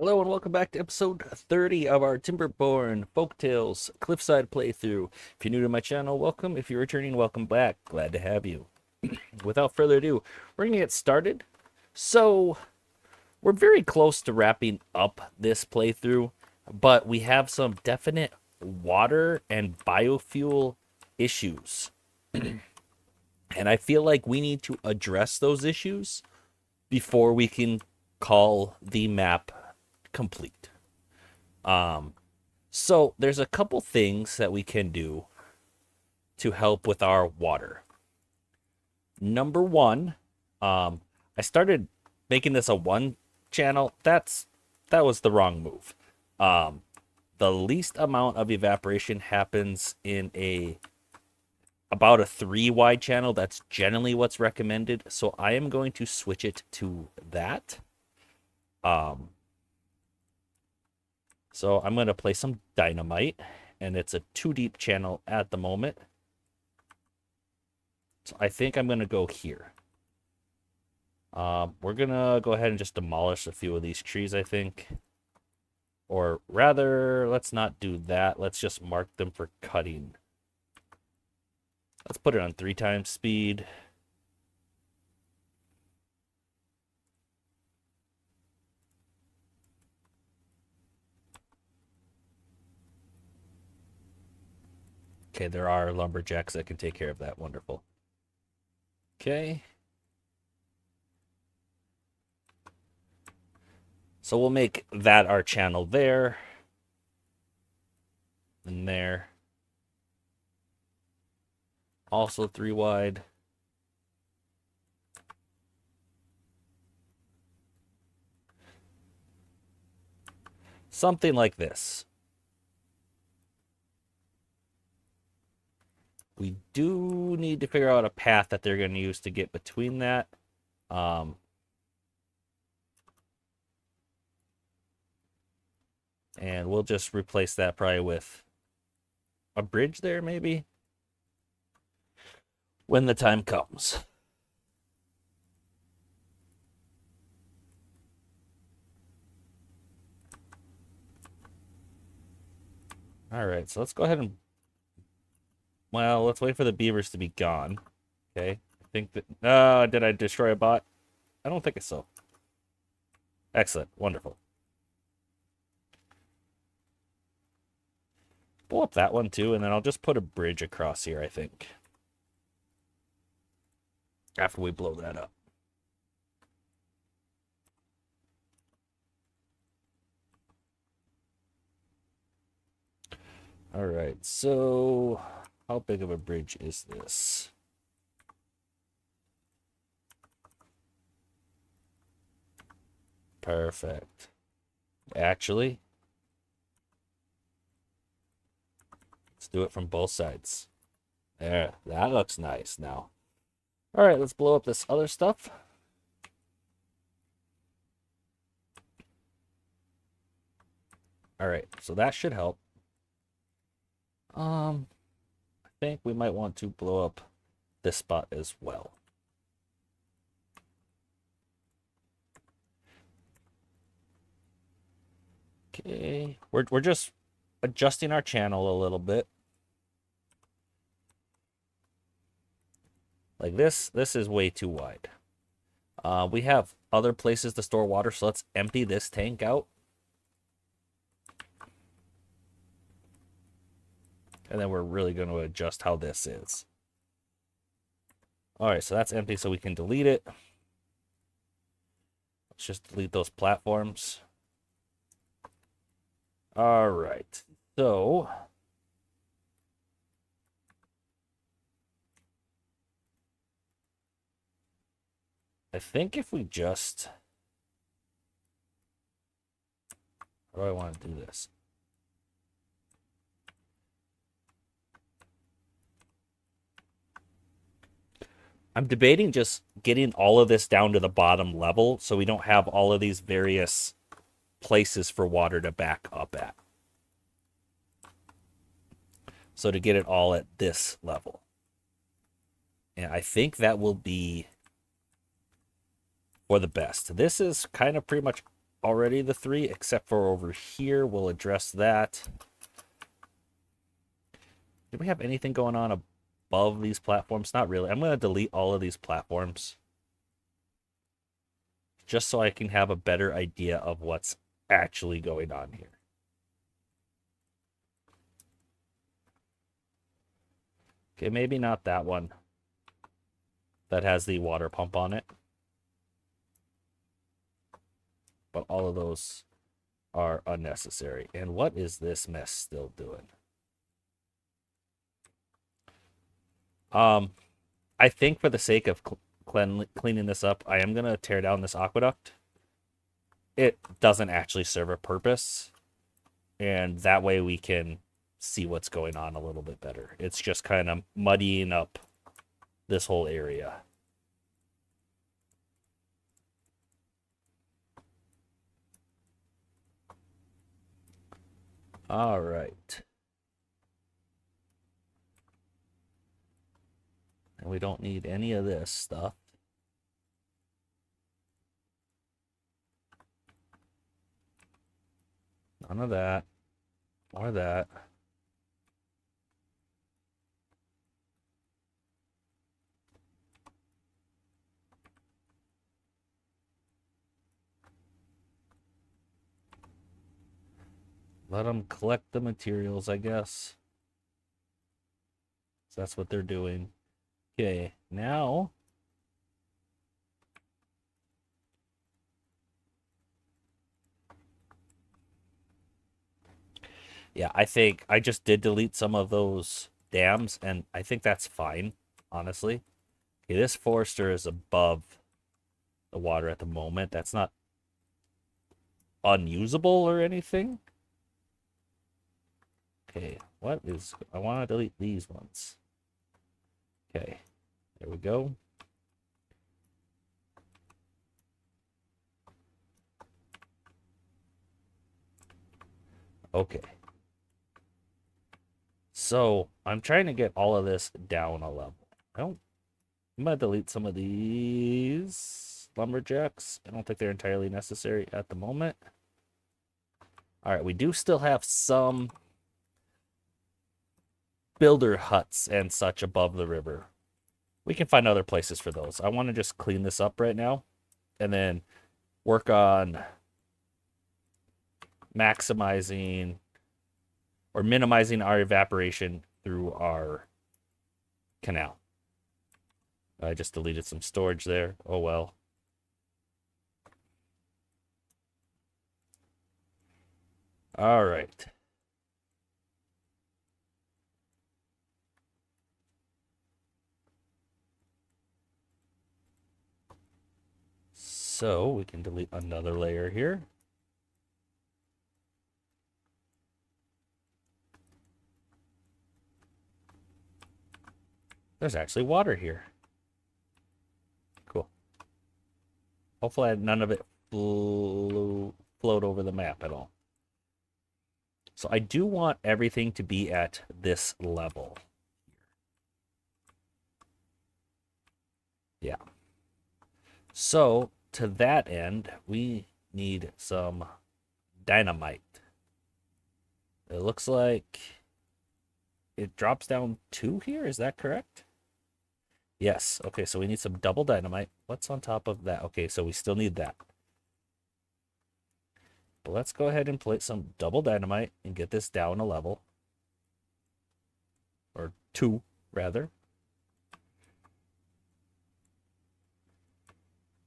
Hello and welcome back to episode 30 of our Timberborn Folktails Cliffside playthrough. If you're new to my channel, welcome. If you're returning, welcome back. Glad to have you. Without further ado, we're going to get started. So, we're very close to wrapping up this playthrough, but we have some definite water and biofuel issues. And I feel like we need to address those issues before we can call the map complete. So there's a couple things that we can do to help with our water. Number one, I started making this a one channel. That was the wrong move. The least amount of evaporation happens in about a 3 wide channel. That's generally what's recommended. So I am going to switch it to that. So I'm going to play some dynamite, and it's a 2 deep channel at the moment. So I think I'm going to go here. We're going to go ahead and just demolish a few of these trees, I think. Or rather, let's not do that. Let's just mark them for cutting. Let's put it on 3 times speed. Okay, there are lumberjacks that can take care of that. Wonderful. Okay. So we'll make that our channel there. And there. Also 3 wide. Something like this. We do need to figure out a path that they're going to use to get between that. And we'll just replace that probably with a bridge there, maybe, when the time comes. All right, so let's go ahead and, well, let's wait for the beavers to be gone. Okay, I think that, did I destroy a bot? I don't think so. Excellent, wonderful. Pull up that one too, and then I'll just put a bridge across here, I think, after we blow that up. All right, so how big of a bridge is this? Perfect. Actually, let's do it from both sides. There, that looks nice now. All right, let's blow up this other stuff. All right, so that should help. I think we might want to blow up this spot as well. Okay, we're just adjusting our channel a little bit. Like this is way too wide. We have other places to store water, so let's empty this tank out. And then we're really going to adjust how this is. All right, so that's empty, so we can delete it. Let's just delete those platforms. All right, so I think if we just, how do I want to do this? I'm debating just getting all of this down to the bottom level so we don't have all of these various places for water to back up at. So to get it all at this level. And I think that will be for the best. This is kind of pretty much already the 3, except for over here. We'll address that. Do we have anything going on above these platforms? Not really. I'm going to delete all of these platforms just so I can have a better idea of what's actually going on here. Okay, maybe not that one that has the water pump on it. But all of those are unnecessary. And what is this mess still doing? I think for the sake of cleaning this up, I am going to tear down this aqueduct. It doesn't actually serve a purpose. And that way we can see what's going on a little bit better. It's just kind of muddying up this whole area. All right. And we don't need any of this stuff. None of that. Or that. Let them collect the materials, I guess. So that's what they're doing. Okay, now yeah, I think I just did delete some of those dams, and I think that's fine, honestly. Okay, this forester is above the water at the moment. That's not unusable or anything. Okay, what is... I want to delete these ones. Okay, there we go. Okay. So, I'm trying to get all of this down a level. I'm going to delete some of these lumberjacks. I don't think they're entirely necessary at the moment. All right, we do still have some builder huts and such above the river. We can find other places for those. I want to just clean this up right now and then work on maximizing or minimizing our evaporation through our canal. I just deleted some storage there. Oh well. All right. So we can delete another layer here. There's actually water here. Cool. Hopefully none of it float over the map at all. So I do want everything to be at this level. Yeah. So to that end, we need some dynamite. It looks like it drops down 2 here. Is that correct? Yes. Okay, so we need some double dynamite. What's on top of that? Okay, so we still need that. But let's go ahead and place some double dynamite and get this down a level. Or 2, rather.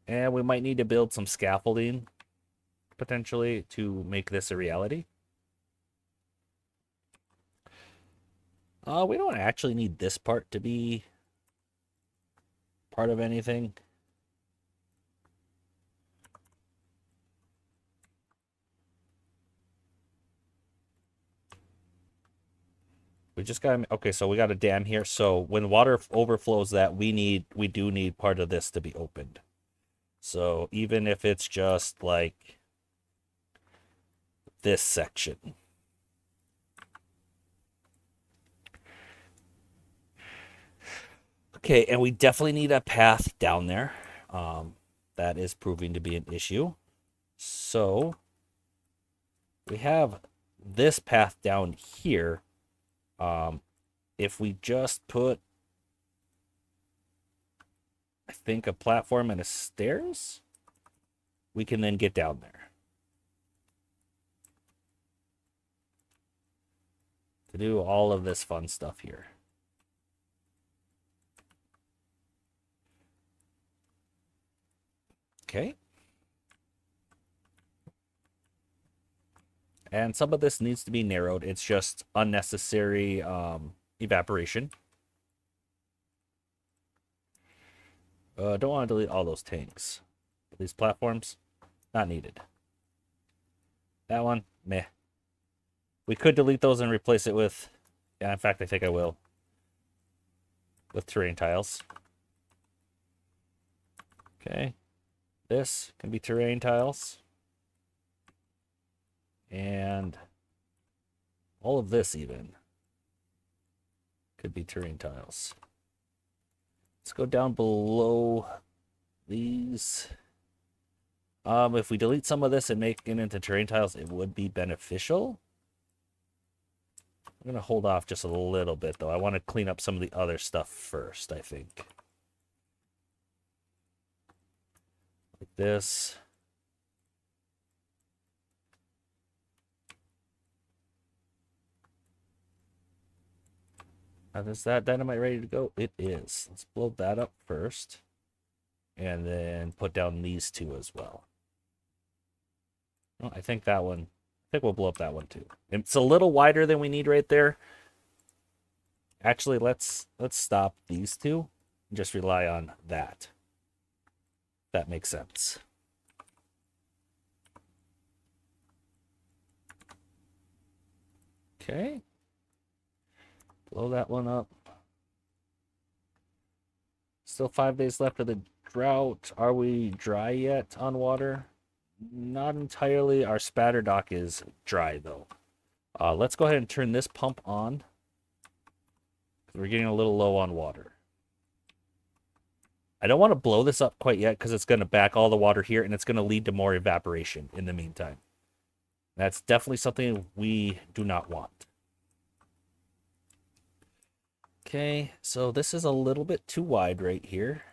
And we might need to build some scaffolding, potentially, to make this a reality. We don't actually need this part to be part of anything. We just got... Okay, so we got a dam here. So when water overflows that, we do need part of this to be opened. So even if it's just like this section. Okay, and we definitely need a path down there. That is proving to be an issue. So we have this path down here. If we just put, I think, a platform and a stairs, we can then get down there. To do all of this fun stuff here. Okay. And some of this needs to be narrowed. It's just unnecessary evaporation. Don't want to delete all those tanks. These platforms, not needed. That one, meh. We could delete those and replace it with, yeah, in fact, I think I will. With terrain tiles. Okay. This can be terrain tiles. And all of this even could be terrain tiles. Let's go down below these. If we delete some of this and make it into terrain tiles, it would be beneficial. I'm going to hold off just a little bit, though. I want to clean up some of the other stuff first, I think. Like this. Now, is that dynamite ready to go? It is. Let's blow that up first. And then put down these two as well. Well, I think that one, I think we'll blow up that one too. It's a little wider than we need right there. Actually, let's stop these two and just rely on that. That makes sense. Okay. Blow that one up. Still 5 days left of the drought. Are we dry yet on water? Not entirely. Our spatter dock is dry, though. Let's go ahead and turn this pump on. We're getting a little low on water. I don't want to blow this up quite yet because it's going to back all the water here, and it's going to lead to more evaporation in the meantime. That's definitely something we do not want. Okay, so this is a little bit too wide right here.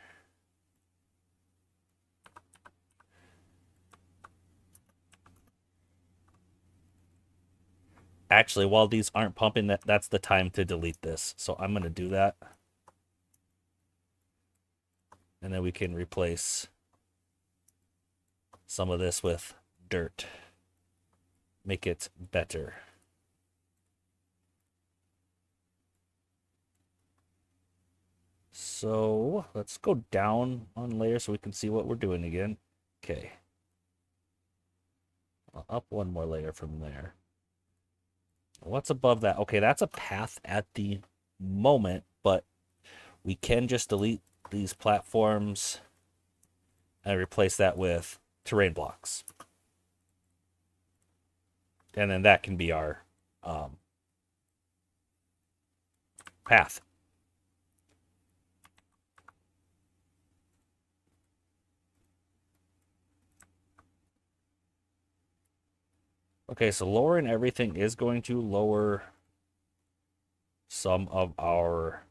Actually, while these aren't pumping, that's the time to delete this. So I'm going to do that. And then we can replace some of this with dirt. Make it better. So let's go down on layers so we can see what we're doing again. Okay. Up one more layer from there. What's above that? Okay, that's a path at the moment, but we can just delete these platforms and replace that with terrain blocks. And then that can be our path. Okay, so lowering everything is going to lower some of our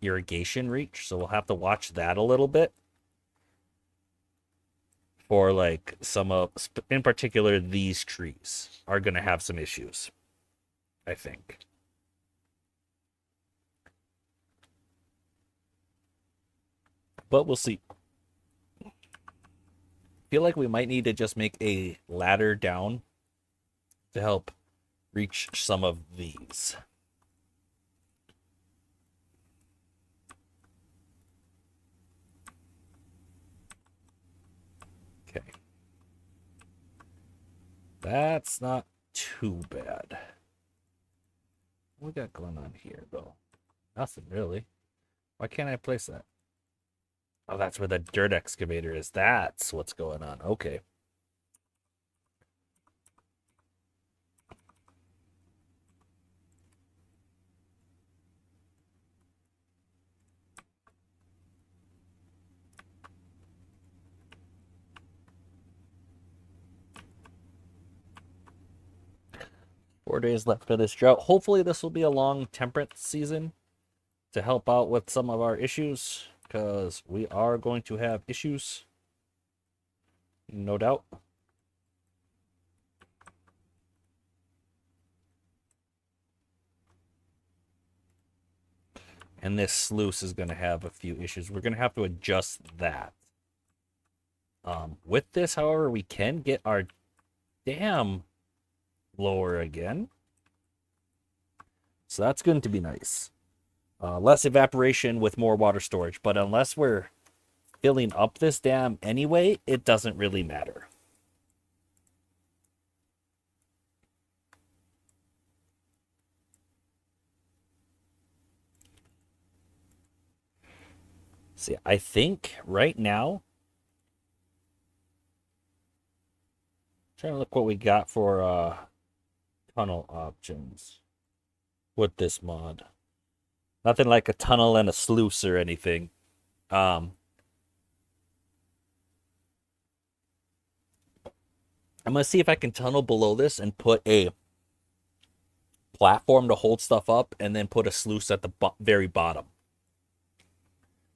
irrigation reach, so we'll have to watch that a little bit for like some of, in particular, these trees are going to have some issues, I think. But we'll see. Feel like we might need to just make a ladder down to help reach some of these. Okay. That's not too bad. What we got going on here, though? Nothing really. Why can't I place that? Oh, that's where the dirt excavator is. That's what's going on. Okay. 4 days left of this drought. Hopefully this will be a long temperate season to help out with some of our issues, because we are going to have issues, no doubt. And this sluice is going to have a few issues. We're going to have to adjust that. With this, however, we can get our dam lower again. So that's going to be nice. Less evaporation with more water storage. But unless we're filling up this dam anyway, it doesn't really matter. See, I think right now, trying to look what we got for tunnel options with this mod. Nothing like a tunnel and a sluice or anything. I'm going to see if I can tunnel below this and put a platform to hold stuff up and then put a sluice at the very bottom.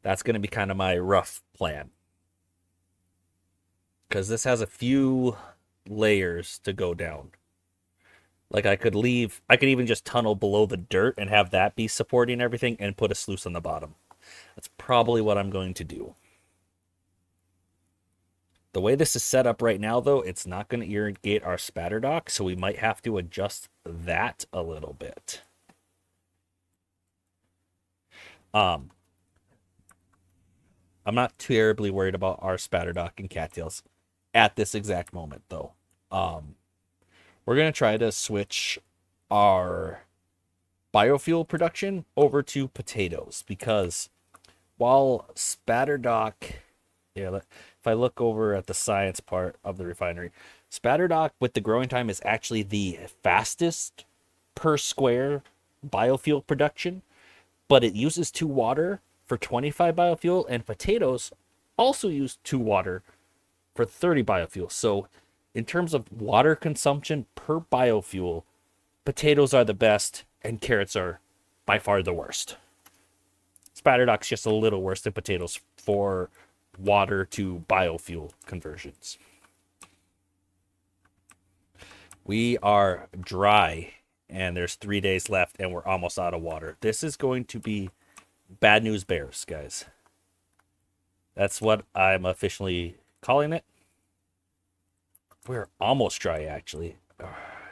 That's going to be kind of my rough plan. Because this has a few layers to go down. Like I could even just tunnel below the dirt and have that be supporting everything and put a sluice on the bottom. That's probably what I'm going to do. The way this is set up right now, though, it's not going to irrigate our spatter dock, so we might have to adjust that a little bit. I'm not terribly worried about our spatter dock and cattails at this exact moment, though. We're going to try to switch our biofuel production over to potatoes, because while spatter dock, if I look over at the science part of the refinery, spatter dock with the growing time is actually the fastest per square biofuel production, but it uses 2 water for 25 biofuel, and potatoes also use 2 water for 30 biofuel. So in terms of water consumption per biofuel, potatoes are the best and carrots are by far the worst. Spatter dock's just a little worse than potatoes for water to biofuel conversions. We are dry and there's 3 days left and we're almost out of water. This is going to be bad news bears, guys. That's what I'm officially calling it. We're almost dry, actually.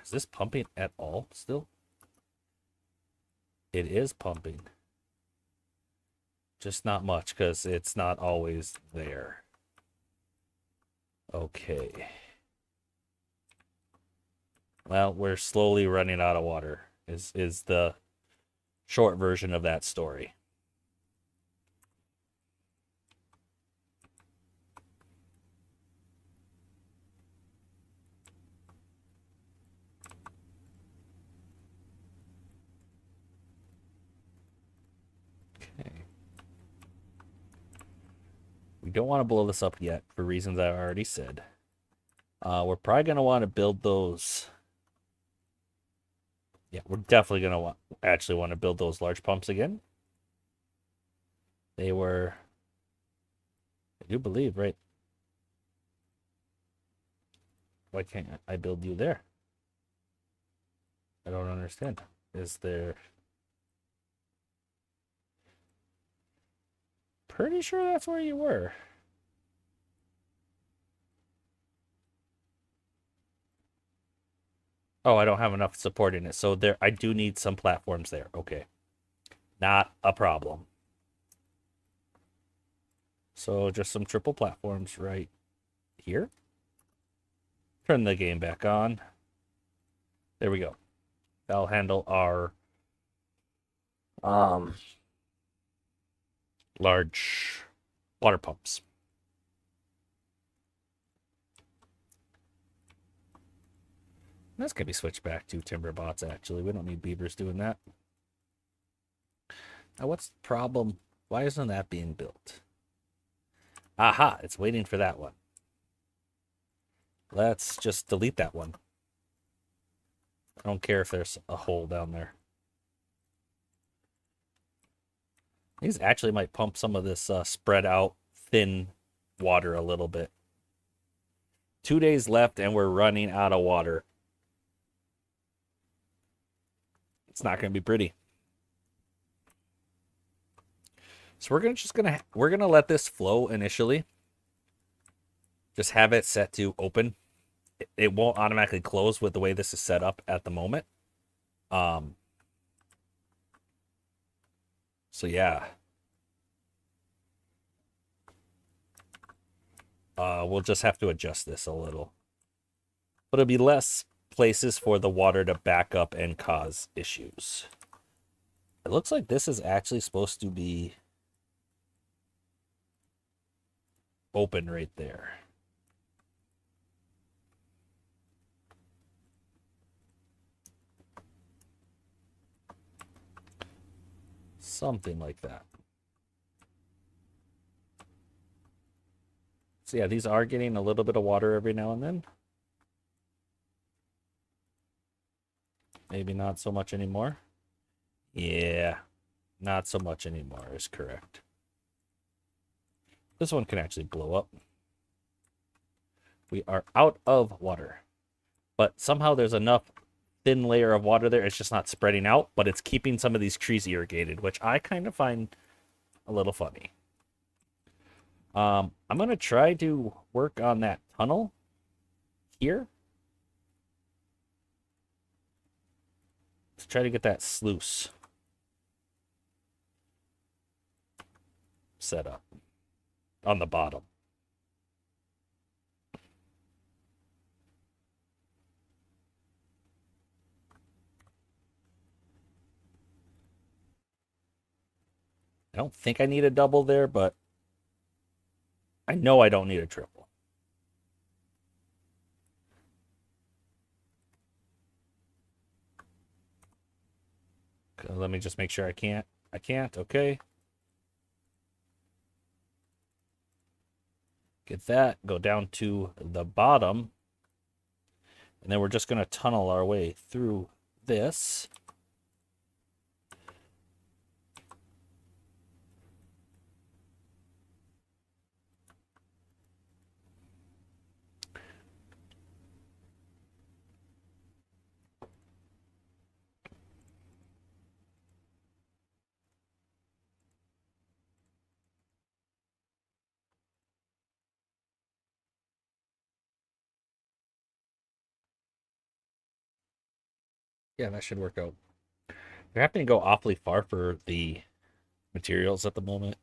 Is this pumping at all still? It is pumping. Just not much, because it's not always there. Okay. Well, we're slowly running out of water, is the short version of that story. Okay. We don't want to blow this up yet for reasons I already said. We're probably going to want to build those. Yeah, we're definitely going to want to build those large pumps again. They were, I do believe, right? Why can't I build you there? I don't understand. Is there... Pretty sure that's where you were. Oh, I don't have enough supporting it. So there, I do need some platforms there. Okay. Not a problem. So just some triple platforms right here. Turn the game back on. There we go. That'll handle our large water pumps. That's going to be switched back to timber bots, actually. We don't need beavers doing that. Now, what's the problem? Why isn't that being built? Aha, it's waiting for that one. Let's just delete that one. I don't care if there's a hole down there. These actually might pump some of this spread out thin water a little bit. 2 days left and we're running out of water. It's not going to be pretty. So we're gonna let this flow initially. Just have it set to open. It won't automatically close with the way this is set up at the moment. So yeah. We'll just have to adjust this a little. But it'll be less places for the water to back up and cause issues. It looks like this is actually supposed to be open right there. Something like that. So yeah, these are getting a little bit of water every now and then. Maybe not so much anymore. Yeah, not so much anymore is correct. This one can actually blow up. We are out of water. But somehow there's enough thin layer of water there. It's just not spreading out, but it's keeping some of these trees irrigated, which I kind of find a little funny. I'm going to try to work on that tunnel here. Let's try to get that sluice set up on the bottom. I don't think I need a double there, but I know I don't need a triple. Let me just make sure I can't. I can't. Okay. Get that. Go down to the bottom. And then we're just going to tunnel our way through this. Yeah, that should work out. We're having to go awfully far for the materials at the moment.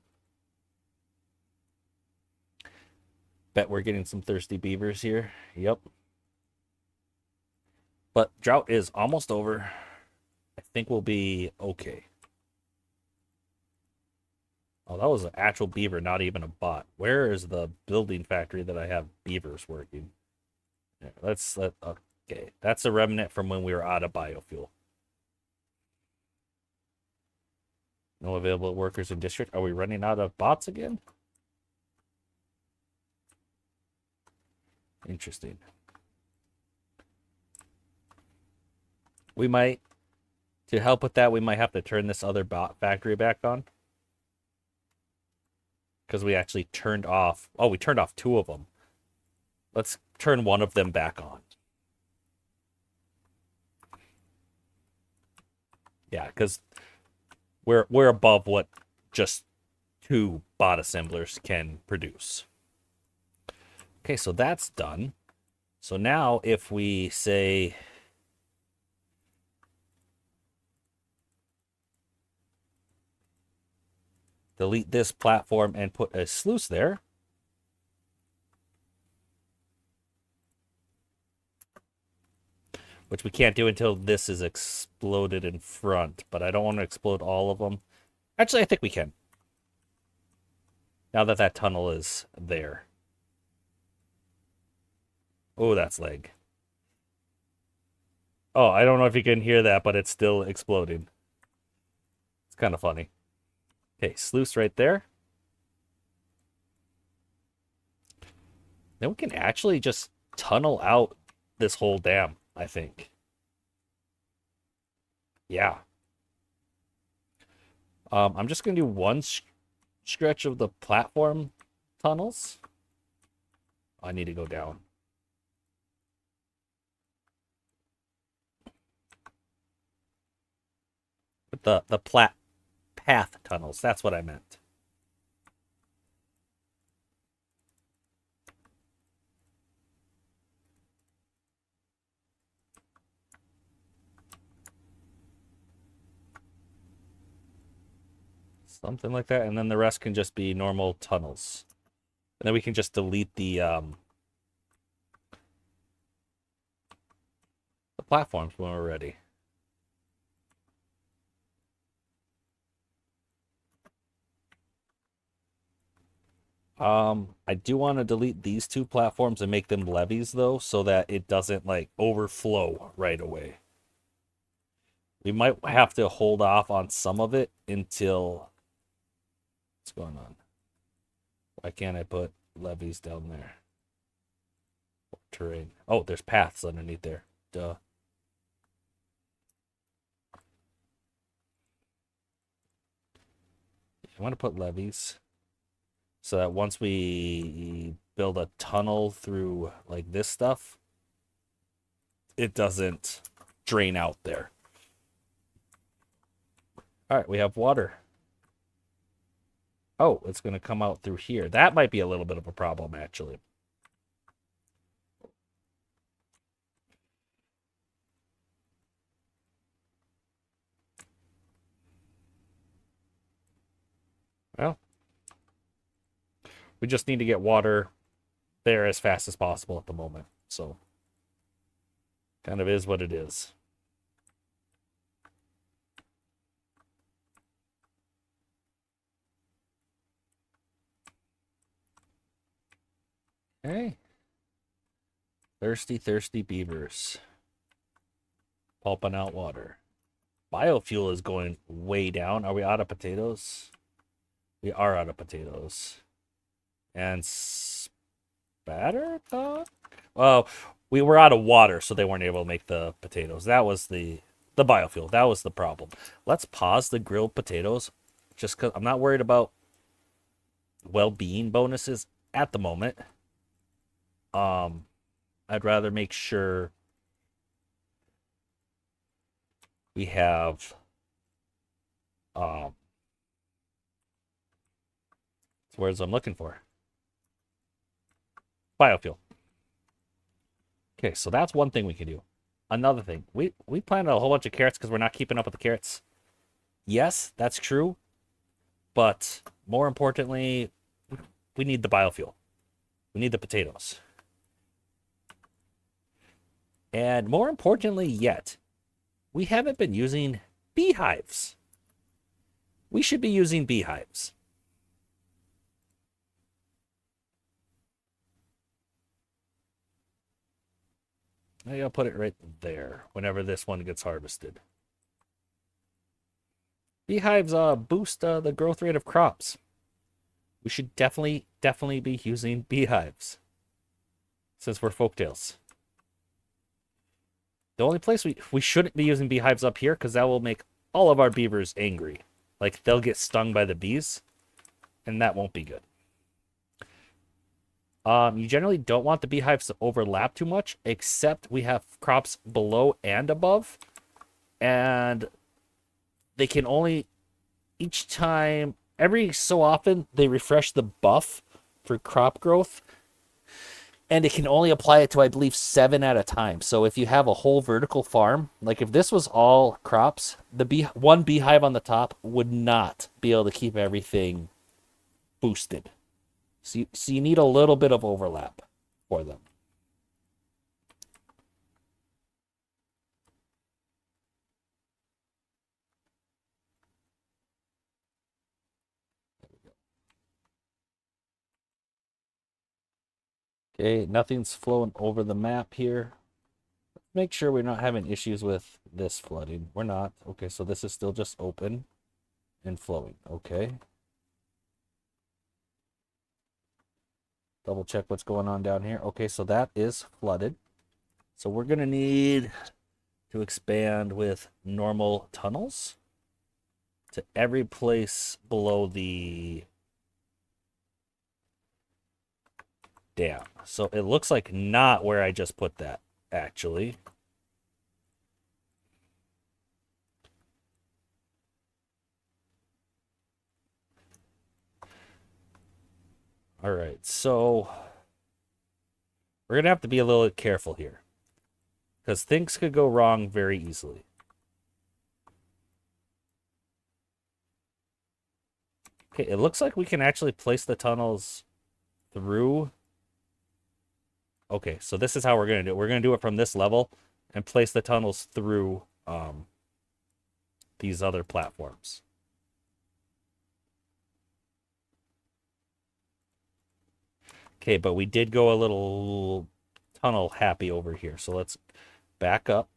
Bet we're getting some thirsty beavers here. Yep. But drought is almost over. I think we'll be okay. Oh, that was an actual beaver, not even a bot. Where is the building factory that I have beavers working? Yeah, okay. That's a remnant from when we were out of biofuel. No available workers in district. Are we running out of bots again? Interesting. We might, to help with that, we might have to turn this other bot factory back on. Because we actually turned off, oh, we turned off 2 of them. Let's turn one of them back on. Yeah, because we're above what just 2 bot assemblers can produce. Okay, so that's done. So now if we say delete this platform and put a sluice there, which we can't do until this is exploded in front, but I don't want to explode all of them. Actually, I think we can. Now that that tunnel is there. Oh, that's lag. Oh, I don't know if you can hear that, but it's still exploding. It's kind of funny. Okay, sluice right there. Then we can actually just tunnel out this whole dam, I think. Yeah. I'm just gonna do one stretch of the platform tunnels. I need to go down. But the path tunnels, that's what I meant. Something like that, and then the rest can just be normal tunnels. And then we can just delete the platforms when we're ready. I do want to delete these two platforms and make them levees though, so that it doesn't like overflow right away. We might have to hold off on some of it until what's going on? Why can't I put levees down there? Terrain. Oh, there's paths underneath there. Duh. I want to put levees so that once we build a tunnel through like this stuff, it doesn't drain out there. All right, we have water. Oh, it's going to come out through here. That might be a little bit of a problem, actually. Well, we just need to get water there as fast as possible at the moment. So, kind of is what it is. Hey. Thirsty, thirsty beavers. Pulping out water. Biofuel is going way down. Are we out of potatoes? We are out of potatoes. And spatter talk? Well, we were out of water, so they weren't able to make the potatoes. That was the biofuel. That was the problem. Let's pause the grilled potatoes just because I'm not worried about well-being bonuses at the moment. I'd rather make sure we have words I'm looking for. Biofuel. Okay, so that's one thing we can do. Another thing, we planted a whole bunch of carrots because we're not keeping up with the carrots. Yes, that's true, but more importantly, we need the biofuel. We need the potatoes. And more importantly yet, we haven't been using beehives. We should be using beehives. Maybe I'll put it right there whenever this one gets harvested. Beehives boost the growth rate of crops. We should definitely be using beehives since we're folktails. The only place we shouldn't be using beehives up here because that will make all of our beavers angry. Like they'll get stung by the bees, and that won't be good. You generally don't want the beehives to overlap too much, except we have crops below and above, and they can only each time every so often they refresh the buff for crop growth, and it can only apply it to I believe 7 at a time. So if you have a whole vertical farm, like if this was all crops, the one beehive on the top would not be able to keep everything boosted. So you need a little bit of overlap for them. Okay, nothing's flowing over the map here. Make sure we're not having issues with this flooding. We're not. Okay, so this is still just open and flowing. Okay. Double check what's going on down here. Okay, so that is flooded. So we're going to need to expand with normal tunnels to every place below the dam. So it looks like not where I just put that, actually. All right, so we're going to have to be a little careful here because things could go wrong very easily. Okay, it looks like we can actually place the tunnels through. Okay, so this is how we're going to do it. We're going to do it from this level and place the tunnels through these other platforms. Okay, but we did go a little tunnel happy over here. So let's back up.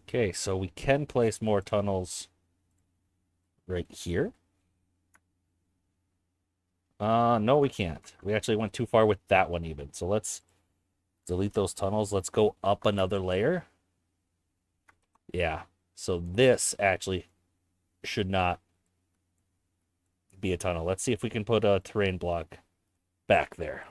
Okay, so we can place more tunnels right here. No, we can't. We actually went too far with that one even. So let's delete those tunnels. Let's go up another layer. Yeah, so this actually should not be a tunnel. Let's see if we can put a terrain block back there.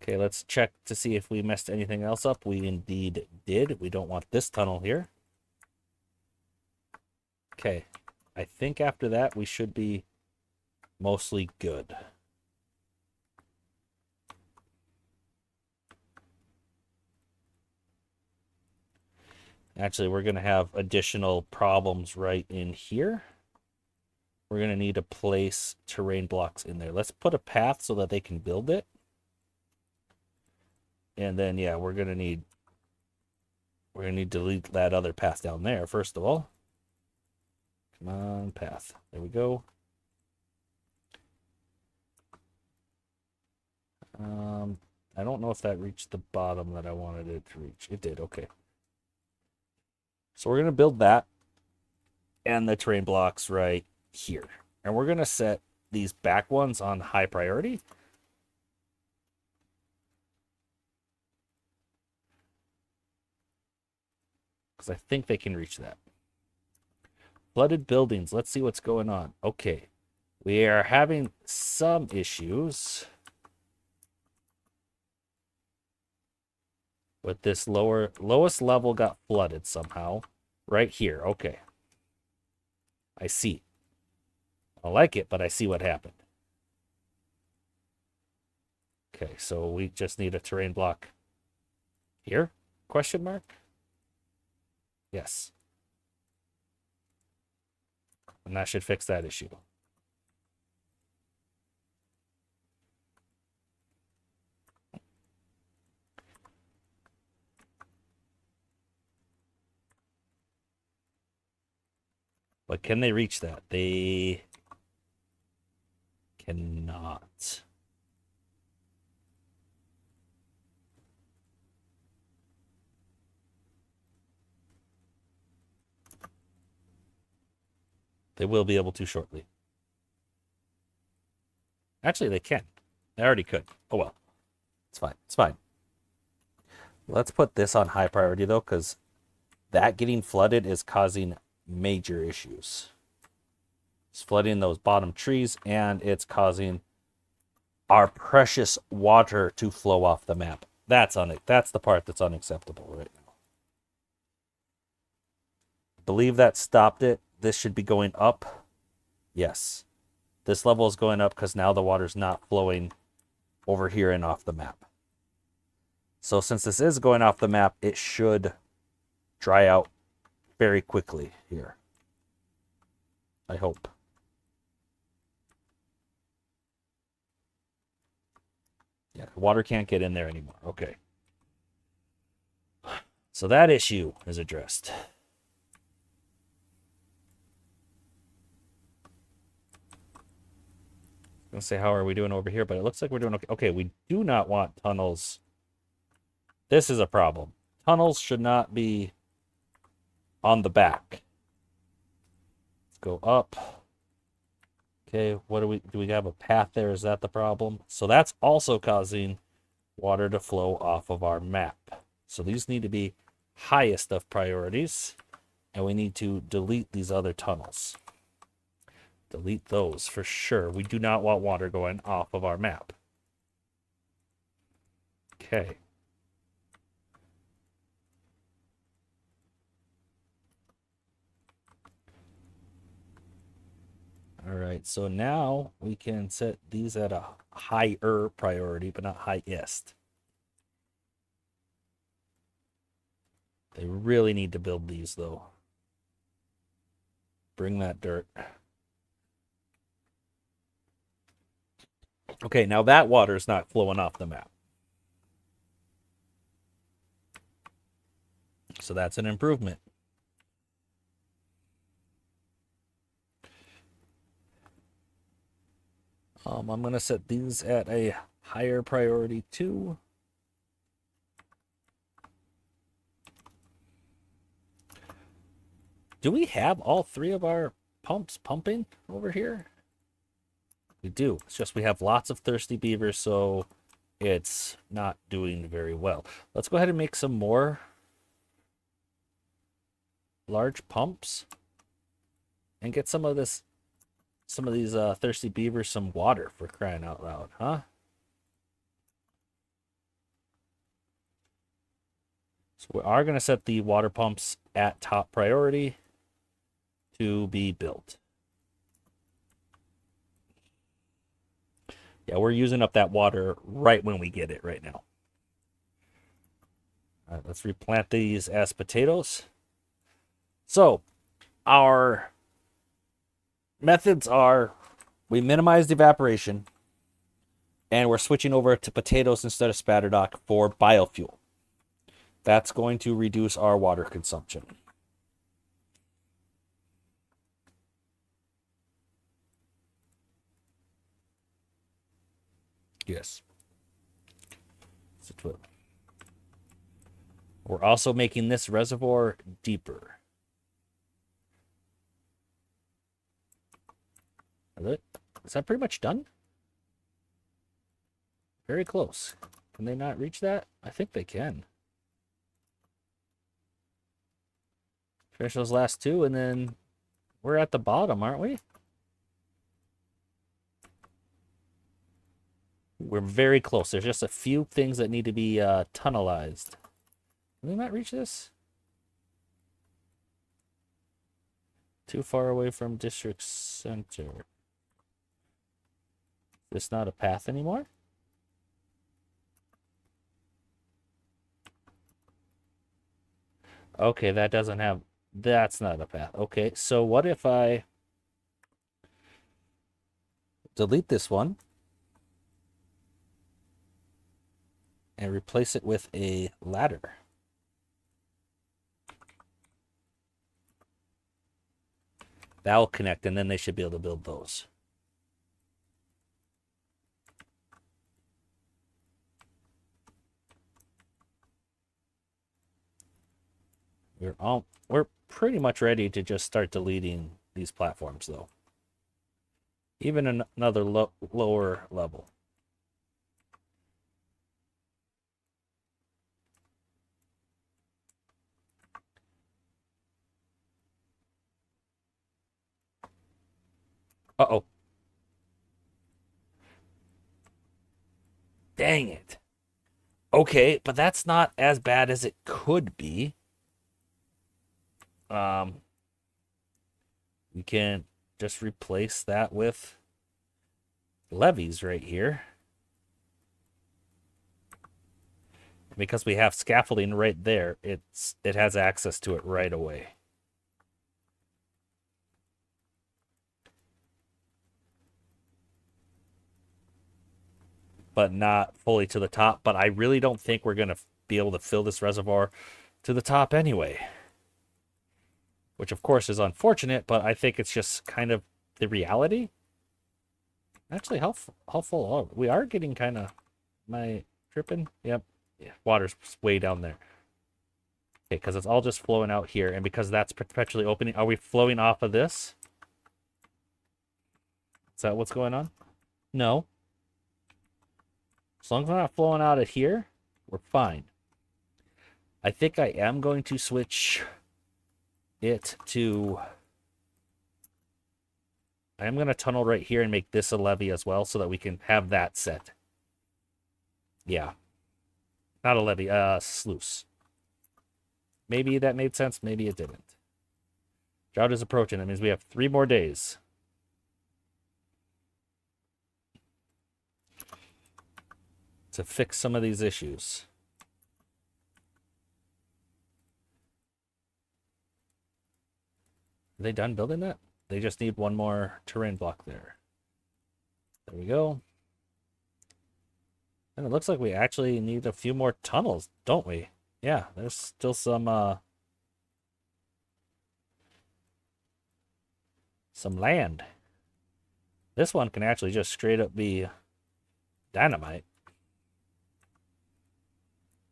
Okay, let's check to see if we messed anything else up. We indeed did. We don't want this tunnel here. Okay, I think after that we should be mostly good. Actually, we're going to have additional problems right in here. We're going to need to place terrain blocks in there. Let's put a path so that they can build it. And then, yeah, we're going to need to delete that other path down there, first of all. Come on, path. There we go. I don't know if that reached the bottom that I wanted it to reach. It did, okay. So we're going to build that and the terrain blocks right here. And we're going to set these back ones on high priority. Because I think they can reach that. Flooded buildings. Let's see what's going on. Okay. We are having some issues with this lowest level got flooded somehow. Right here. Okay. I see. I don't like it, but I see what happened. Okay, so we just need a terrain block here? Question mark? Yes. And that should fix that issue. But can they reach that? They cannot. They will be able to shortly. Actually, they can. They already could. Oh, well. It's fine. It's fine. Let's put this on high priority, though, because that getting flooded is causing major issues. It's flooding those bottom trees, and it's causing our precious water to flow off the map. That's the part that's unacceptable right now. Believe that stopped it. This should be going up. Yes. This level is going up because now the water's not flowing over here and off the map. So since this is going off the map, it should dry out very quickly here. I hope. Yeah, water can't get in there anymore. Okay. So that issue is addressed. gonna say how are we doing over here, but it looks like we're doing okay. Okay, we do not want tunnels. This is a problem. Tunnels should not be on the back. Let's go up. Okay, what do we have a path there? Is that the problem? So that's also causing water to flow off of our map. So these need to be highest of priorities, and we need to delete these other tunnels. Delete those for sure. We do not want water going off of our map. Okay. All right, so now we can set these at a higher priority, but not highest. They really need to build these, though. Bring that dirt. Okay, now that water is not flowing off the map. So that's an improvement. I'm going to set these at a higher priority too. Do we have all three of our pumps pumping over here? We do. It's just we have lots of thirsty beavers, so it's not doing very well. Let's go ahead and make some more large pumps and get some of these thirsty beavers some water, for crying out loud, huh? So we are going to set the water pumps at top priority to be built. Yeah, we're using up that water right when we get it right now. All right, let's replant these as potatoes. So our methods are we minimized evaporation and we're switching over to potatoes instead of spatterdock for biofuel. That's going to reduce our water consumption. Yes. We're also making this reservoir deeper. Is that pretty much done? Very close. Can they not reach that? I think they can. Finish those last two, and then we're at the bottom, aren't we? We're very close. There's just a few things that need to be tunnelized. Can we not reach this? Too far away from district center. Is this not a path anymore? Okay, that doesn't have... That's not a path. Okay, so what if I delete this one and replace it with a ladder? That'll connect, and then they should be able to build those. We're pretty much ready to just start deleting these platforms, though. Even another lower level. Uh-oh. Dang it. Okay, but that's not as bad as it could be. We can just replace that with levees right here. Because we have scaffolding right there, it has access to it right away. But not fully to the top. But I really don't think we're going to be able to fill this reservoir to the top anyway. Which, of course, is unfortunate, but I think it's just kind of the reality. Actually, how full are we? We are getting kind of... Am I tripping? Yep. Yeah, water's way down there. Okay, because it's all just flowing out here, and because that's perpetually opening, are we flowing off of this? Is that what's going on? No. As long as we're not flowing out of here, we're fine. I think I am going to switch it to... I am going to tunnel right here and make this a levee as well so that we can have that set. Yeah. Not a levee, sluice. Maybe that made sense, maybe it didn't. Drought is approaching. That means we have 3 more days. To fix some of these issues. Are they done building that? They just need one more terrain block there. There we go. And it looks like we actually need a few more tunnels, don't we? Yeah, there's still some land. This one can actually just straight up be dynamite.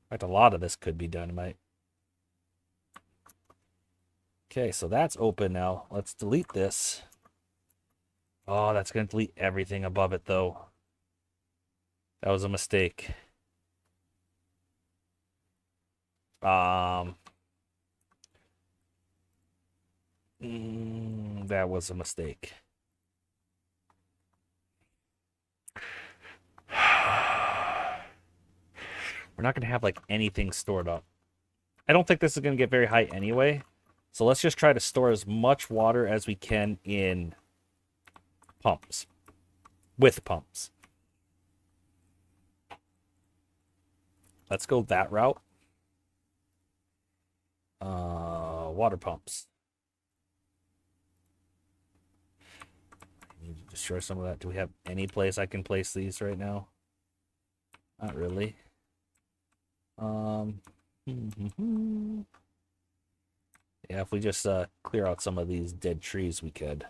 In fact, a lot of this could be dynamite. Okay, so that's open now. Let's delete this. Oh, that's going to delete everything above it, though. That was a mistake. That was a mistake. We're not going to have, like, anything stored up. I don't think this is going to get very high anyway. So let's just try to store as much water as we can in pumps. With pumps. Let's go that route. Water pumps. I need to destroy some of that. Do we have any place I can place these right now? Not really. Yeah, if we just clear out some of these dead trees, we could.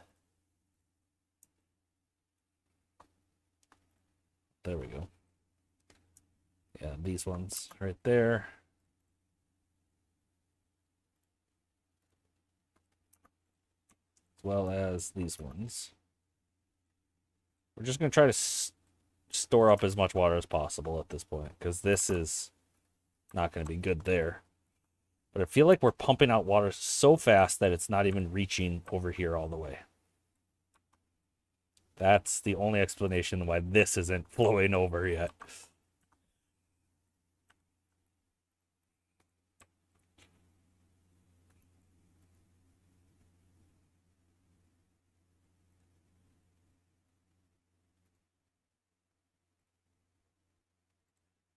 There we go. Yeah, these ones right there. As well as these ones. We're just going to try to store up as much water as possible at this point, because this is not going to be good there. But I feel like we're pumping out water so fast that it's not even reaching over here all the way. That's the only explanation why this isn't flowing over yet.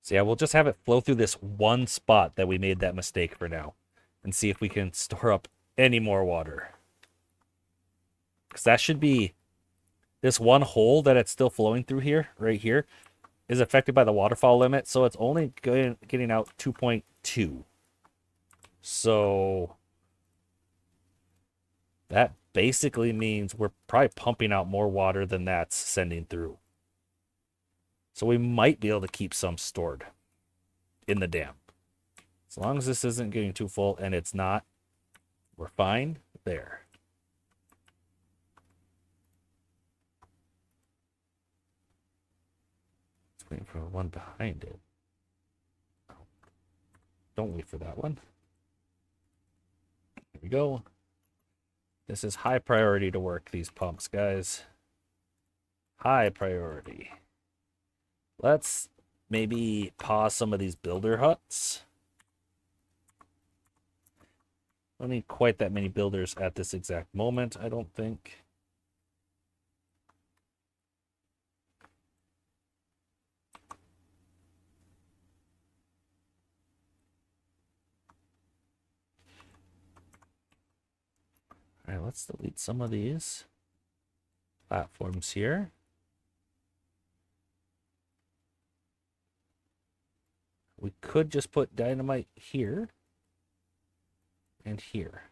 So yeah, we'll just have it flow through this one spot that we made that mistake for now. And see if we can store up any more water. Because that should be... This one hole that it's still flowing through here, right here, is affected by the waterfall limit. So it's only getting out 2.2. So... that basically means we're probably pumping out more water than that's sending through. So we might be able to keep some stored in the dam. As long as this isn't getting too full, and it's not, we're fine there. Let's wait for one behind it. Don't wait for that one. Here we go. This is high priority to work these pumps, guys. High priority. Let's maybe pause some of these builder huts. Don't need quite that many builders at this exact moment, I don't think. All right, let's delete some of these platforms here. We could just put dynamite here and here.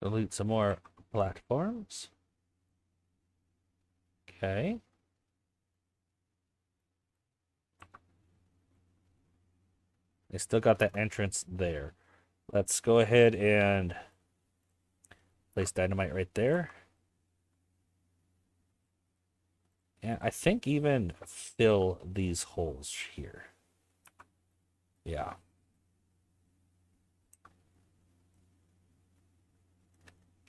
Delete some more platforms. Okay. They still got that entrance there. Let's go ahead and place dynamite right there. And I think even fill these holes here. Yeah.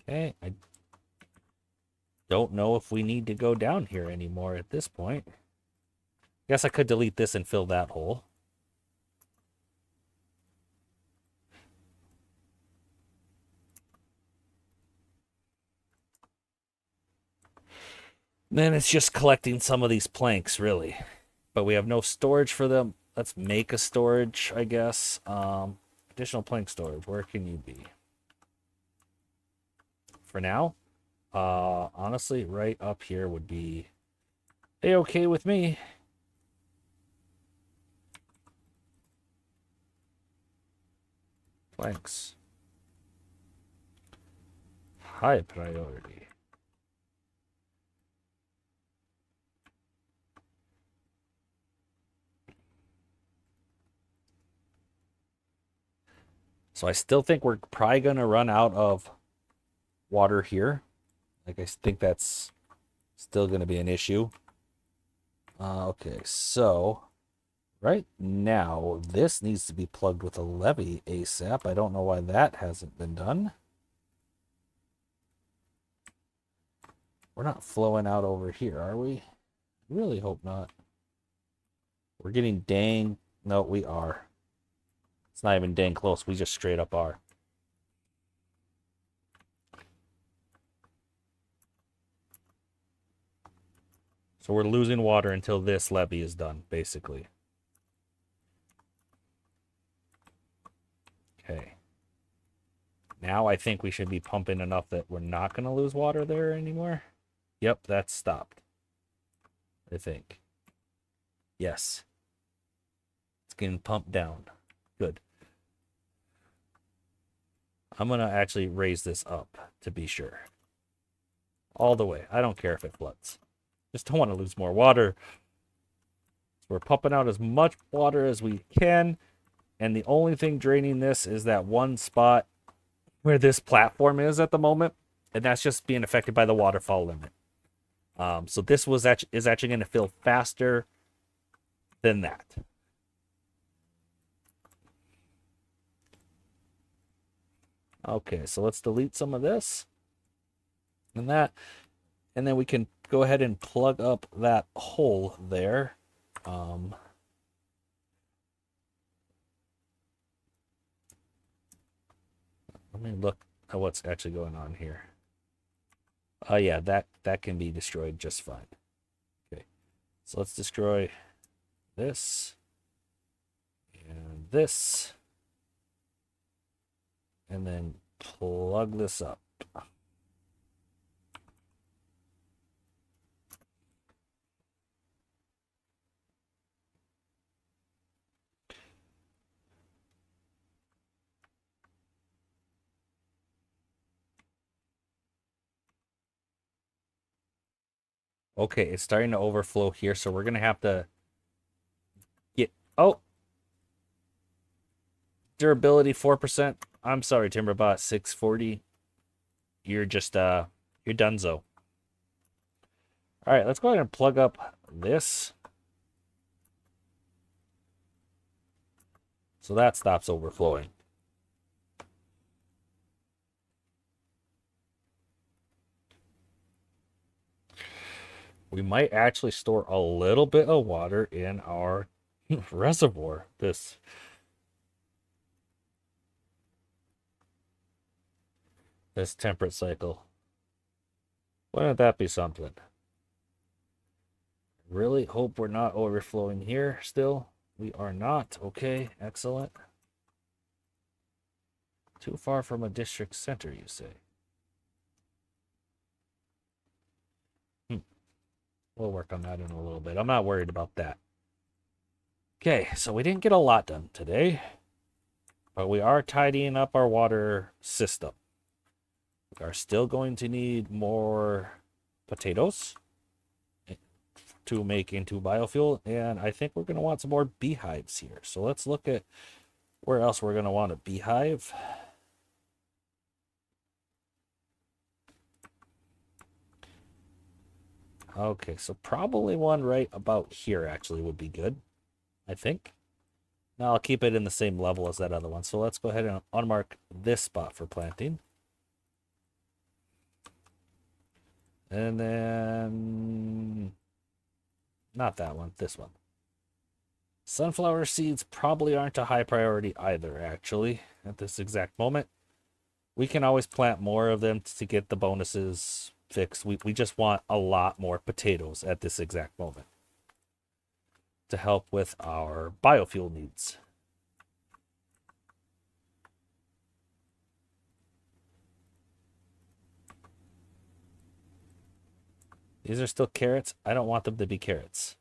Okay, I don't know if we need to go down here anymore at this point. Guess I could delete this and fill that hole. Then it's just collecting some of these planks, really. But we have no storage for them. Let's make a storage, I guess. Additional plank storage. Where can you be? For now, honestly, right up here would be a-okay with me. Planks. High priority. So I still think we're probably going to run out of water here. Like, I think that's still going to be an issue. Okay, so right now, this needs to be plugged with a levee ASAP. I don't know why that hasn't been done. We're not flowing out over here, are we? Really hope not. We're getting dang... No, we are. It's not even dang close. We just straight up are. So we're losing water until this levee is done, basically. Okay. Now I think we should be pumping enough that we're not going to lose water there anymore. Yep, that's stopped. I think. Yes. It's getting pumped down. Good. I'm going to actually raise this up to be sure. All the way. I don't care if it floods. Just don't want to lose more water. So we're pumping out as much water as we can. And the only thing draining this is that one spot where this platform is at the moment. And that's just being affected by the waterfall limit. So this is actually going to fill faster than that. Okay, so let's delete some of this and that. And then we can go ahead and plug up that hole there. Let me look at what's actually going on here. Oh yeah, that can be destroyed just fine. Okay, so let's destroy this and this, and then plug this up. Okay, it's starting to overflow here, so we're gonna have to get... Oh! Durability 4%. I'm sorry, Timberbot 640. You're just, you're donezo. Alright, let's go ahead and plug up this. So that stops overflowing. We might actually store a little bit of water in our reservoir. This temperate cycle. Wouldn't that be something? Really hope we're not overflowing here still. We are not. Okay, excellent. Too far from a district center, you say? We'll work on that in a little bit. I'm not worried about that. Okay, so we didn't get a lot done today, but we are tidying up our water system. We are still going to need more potatoes to make into biofuel, and I think we're going to want some more beehives here. So let's look at where else we're going to want a beehive. Okay, so probably one right about here actually would be good, I think. Now I'll keep it in the same level as that other one. So let's go ahead and unmark this spot for planting. And then, not that one, this one. Sunflower seeds probably aren't a high priority either, actually, at this exact moment. We can always plant more of them to get the bonuses fixed. We just want a lot more potatoes at this exact moment to help with our biofuel needs. These are still carrots. I don't want them to be carrots.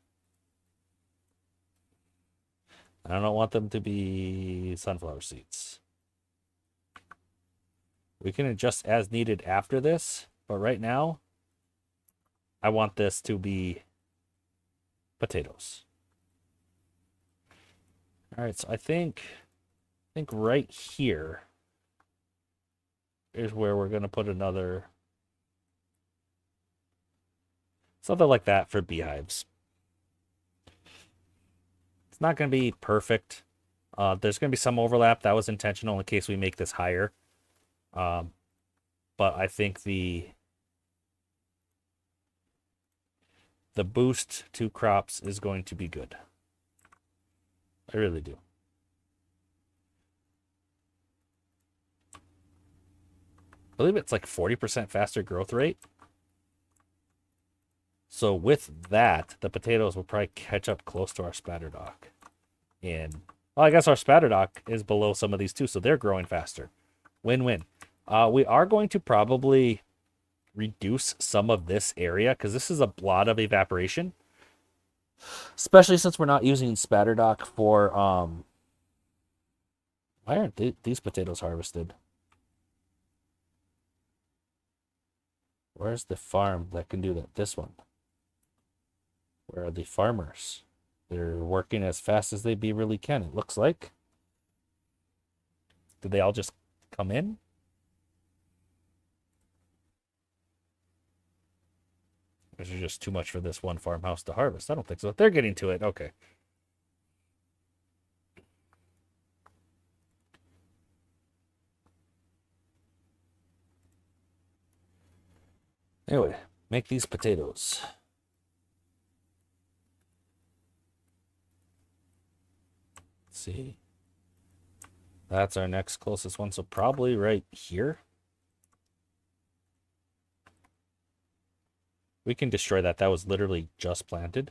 I don't want them to be sunflower seeds. We can adjust as needed after this, but right now, I want this to be potatoes. All right, so I think right here is where we're going to put another, something like that for beehives. It's not going to be perfect. There's going to be some overlap. That was intentional in case we make this higher. But I think the boost to crops is going to be good. I really do. I believe it's like 40% faster growth rate. So with that, the potatoes will probably catch up close to our spatterdock. And, well, I guess our spatterdock is below some of these too, so they're growing faster. Win-win. We are going to probably reduce some of this area because this is a lot of evaporation. Especially since we're not using spatterdock for, why aren't these potatoes harvested? Where's the farm that can do that? This one. Where are the farmers? They're working as fast as they really can, it looks like. Did they all just come in? This is just too much for this one farmhouse to harvest. I don't think so. They're getting to it. Okay. Anyway, make these potatoes. Let's see. That's our next closest one. So probably right here. We can destroy that. That was literally just planted.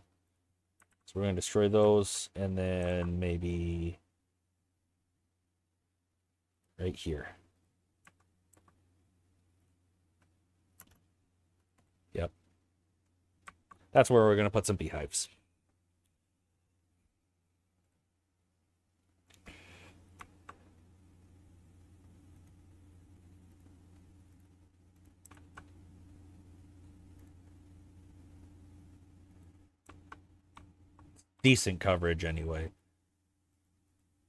So we're going to destroy those and then maybe right here. Yep. That's where we're going to put some beehives. Decent coverage anyway.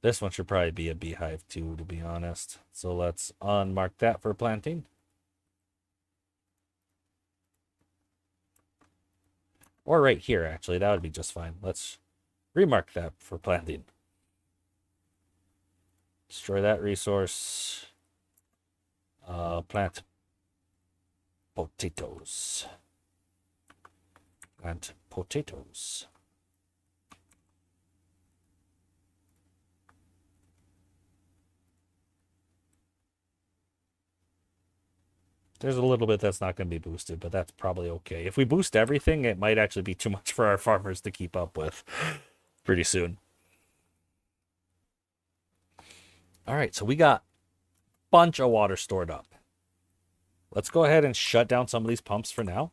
This one should probably be a beehive too, to be honest. So let's unmark that for planting. Or right here, actually. That would be just fine. Let's remark that for planting. Destroy that resource. Plant potatoes. Plant potatoes. There's a little bit that's not going to be boosted, but that's probably okay. If we boost everything, it might actually be too much for our farmers to keep up with pretty soon. All right, so we got a bunch of water stored up. Let's go ahead and shut down some of these pumps for now.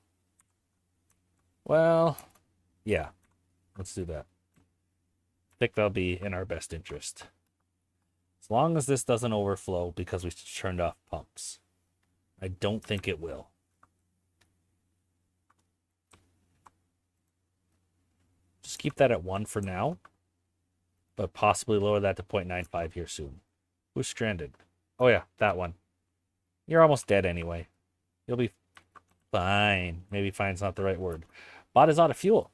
Well, yeah, let's do that. I think that'll be in our best interest. As long as this doesn't overflow because we turned off pumps. I don't think it will. Just keep that at 1 for now, but possibly lower that to 0.95 here soon. Who's stranded? Oh yeah, that one. You're almost dead anyway. You'll be fine. Maybe fine's not the right word. Bot is out of fuel.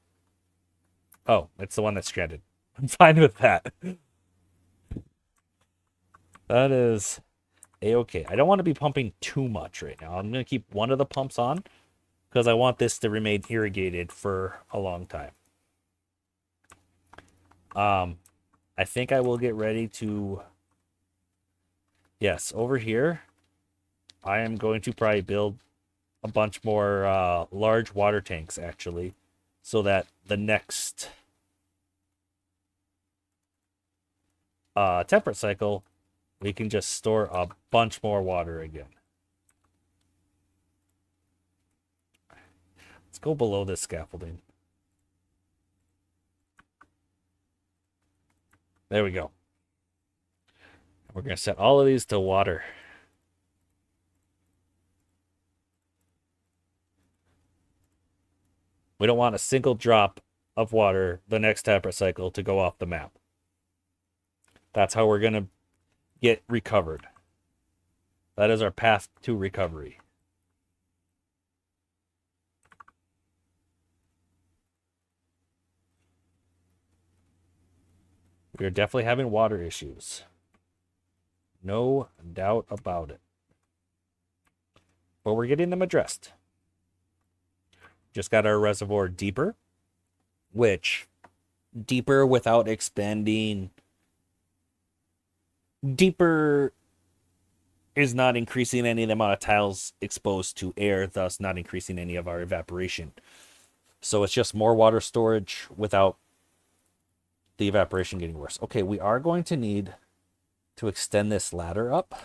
Oh, it's the one that's stranded. I'm fine with that. That is a-okay. I don't want to be pumping too much right now. I'm going to keep one of the pumps on because I want this to remain irrigated for a long time. I think I will get ready to... Yes, over here, I am going to probably build a bunch more large water tanks, actually, so that the next temperate cycle, we can just store a bunch more water again. Let's go below this scaffolding. There we go. We're going to set all of these to water. We don't want a single drop of water the next temperate cycle to go off the map. That's how we're going to get recovered. That is our path to recovery. We are definitely having water issues. No doubt about it. But we're getting them addressed. Just got our reservoir deeper, which deeper without expanding. Deeper is not increasing any of the amount of tiles exposed to air, thus not increasing any of our evaporation. So it's just more water storage without the evaporation getting worse. Okay, we are going to need to extend this ladder up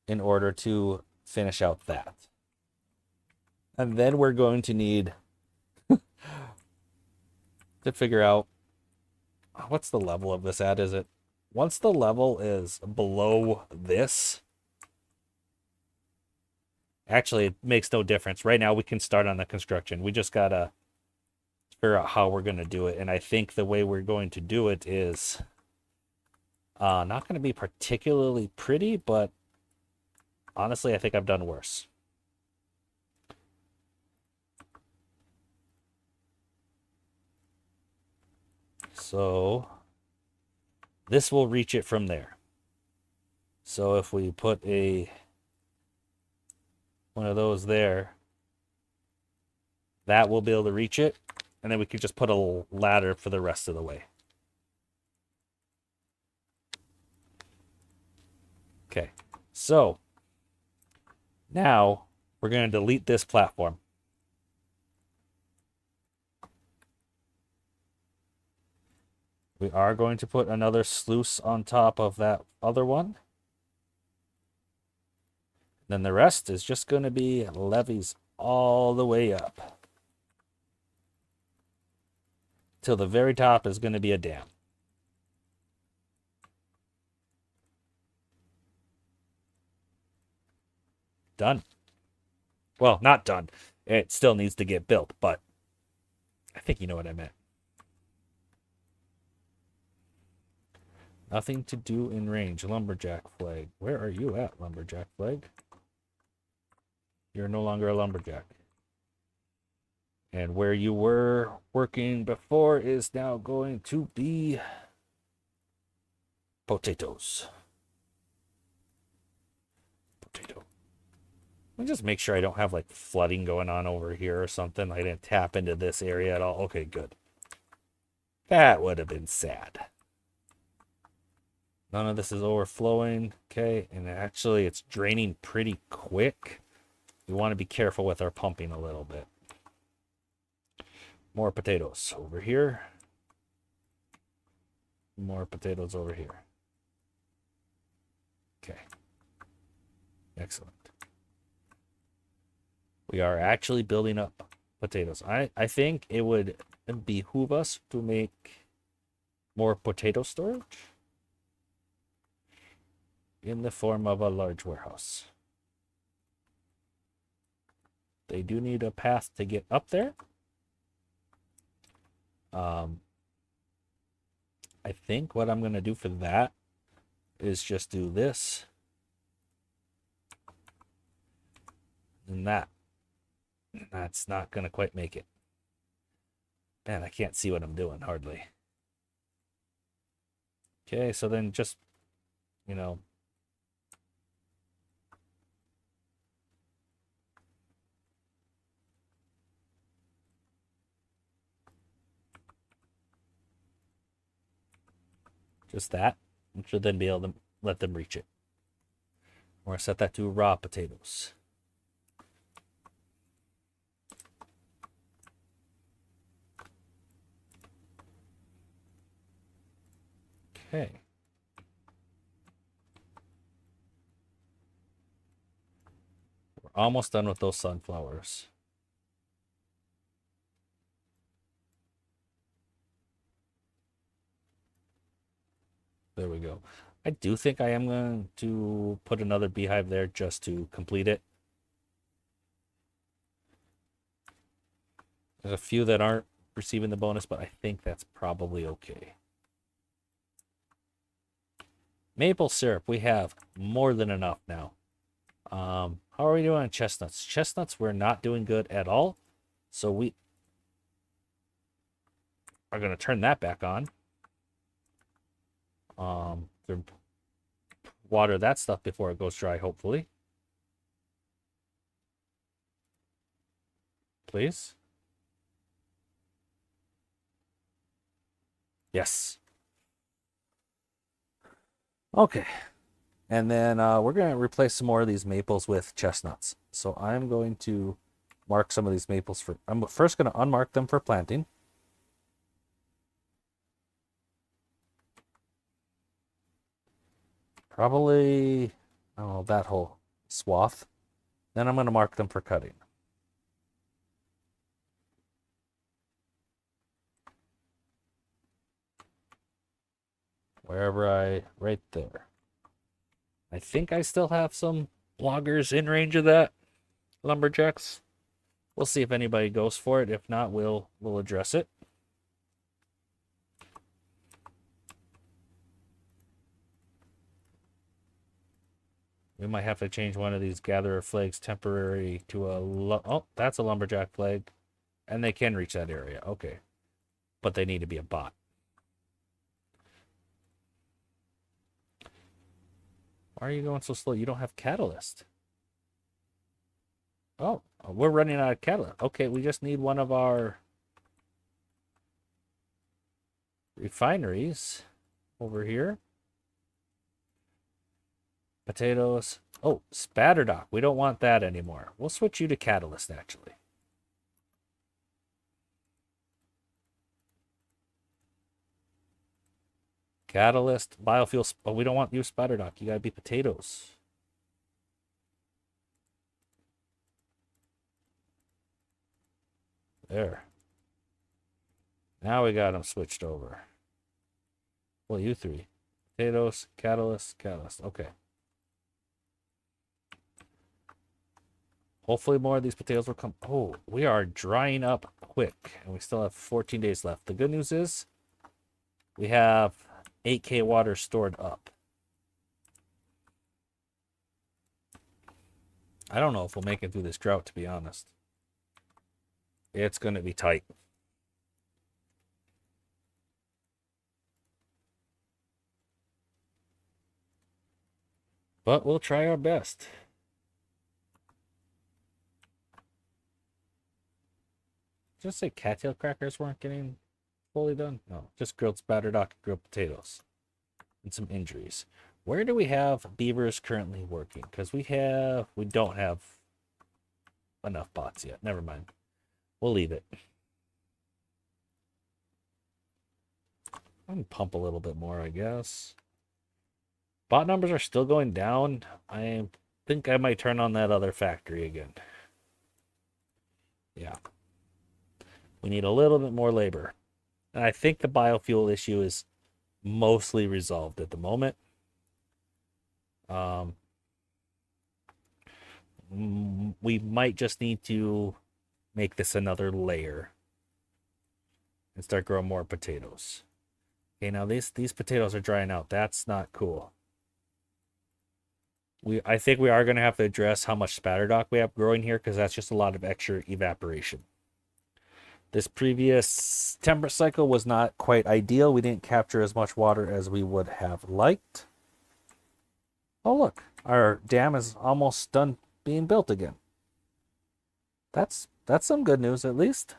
in order to finish out that. And then we're going to need to figure out what's the level of this at. Is it once the level is below this? Actually, it makes no difference. Right now, we can start on the construction. We just gotta figure out how we're gonna do it. And I think the way we're going to do it is not gonna be particularly pretty, but honestly, I think I've done worse. So this will reach it from there. So if we put one of those there, that will be able to reach it, and then we could just put a ladder for the rest of the way. Okay, so now we're going to delete this platform. We are going to put another sluice on top of that other one. Then the rest is just going to be levees all the way up. Till the very top is going to be a dam. Done. Well, not done. It still needs to get built, but I think you know what I meant. Nothing to do in range. Lumberjack flag. Where are you at, lumberjack flag? You're no longer a lumberjack. And where you were working before is now going to be potatoes. Potato. Let me just make sure I don't have like flooding going on over here or something. I didn't tap into this area at all. Okay, good. That would have been sad. None of this is overflowing. Okay, and actually it's draining pretty quick. We want to be careful with our pumping a little bit. More potatoes over here. More potatoes over here. Okay. Excellent. We are actually building up potatoes. I think it would behoove us to make more potato storage. in the form of a large warehouse. They do need a path to get up there. I think what I'm going to do for that is just do this and that. That's not going to quite make it. Man, I can't see what I'm doing hardly. Okay, so then just, you know, just that. I should then be able to let them reach it. We're going to set that to raw potatoes. Okay. We're almost done with those sunflowers. There we go. I do think I am going to put another beehive there just to complete it. There's a few that aren't receiving the bonus, but I think that's probably okay. Maple syrup, we have more than enough now. How are we doing on chestnuts? Chestnuts, we're not doing good at all. So we are going to turn that back on. Water that stuff before it goes dry, hopefully. Please. Yes. Okay. And then we're going to replace some more of these maples with chestnuts. So I'm going to mark some of these maples for... I'm first going to unmark them for planting. Probably, oh, that whole swath. Then I'm going to mark them for cutting. Right there. I think I still have some loggers in range of that. Lumberjacks. We'll see if anybody goes for it. If not, we'll address it. We might have to change one of these gatherer flags temporary to a... Oh, that's a lumberjack flag. And they can reach that area. Okay. But they need to be a bot. Why are you going so slow? You don't have catalyst. Oh, we're running out of catalyst. Okay, we just need one of our refineries over here. Potatoes. Oh, spatterdock. We don't want that anymore. We'll switch you to catalyst, actually. Catalyst, biofuel. Oh, we don't want you spatterdock. You gotta be potatoes. There. Now we got them switched over. Well, you three. Potatoes, catalyst, catalyst. Okay. Hopefully more of these potatoes will come. Oh, we are drying up quick. And we still have 14 days left. The good news is we have 8K water stored up. I don't know if we'll make it through this drought, to be honest. It's going to be tight. But we'll try our best. Just say cattail crackers weren't getting fully done? No, just grilled spatterdock, grilled potatoes, and some injuries. Where do we have beavers currently working? Because we don't have enough bots yet. Never mind. We'll leave it. I'm gonna pump a little bit more, I guess. Bot numbers are still going down. I think I might turn on that other factory again. Yeah. We need a little bit more labor. And I think the biofuel issue is mostly resolved at the moment. Um, we might just need to make this another layer and start growing more potatoes. Okay, now these potatoes are drying out. That's not cool. I think we are going to have to address how much spatterdock we have growing here because that's just a lot of extra evaporation. This previous temperate cycle was not quite ideal. We didn't capture as much water as we would have liked. Oh, look, our dam is almost done being built again. That's some good news at least.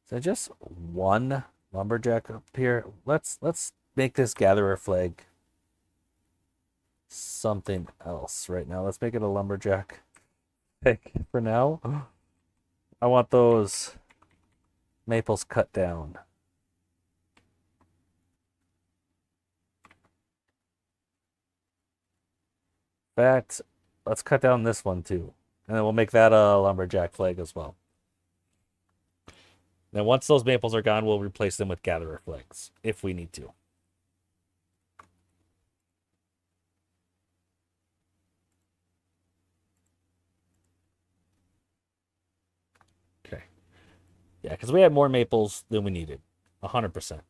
So just one lumberjack up here. Let's make this gatherer flag something else right now. Let's make it a lumberjack flag for now. I want those maples cut down. In fact, let's cut down this one too. And then we'll make that a lumberjack flag as well. Then once those maples are gone, we'll replace them with gatherer flags if we need to. Okay. Yeah, because we had more maples than we needed. 100%.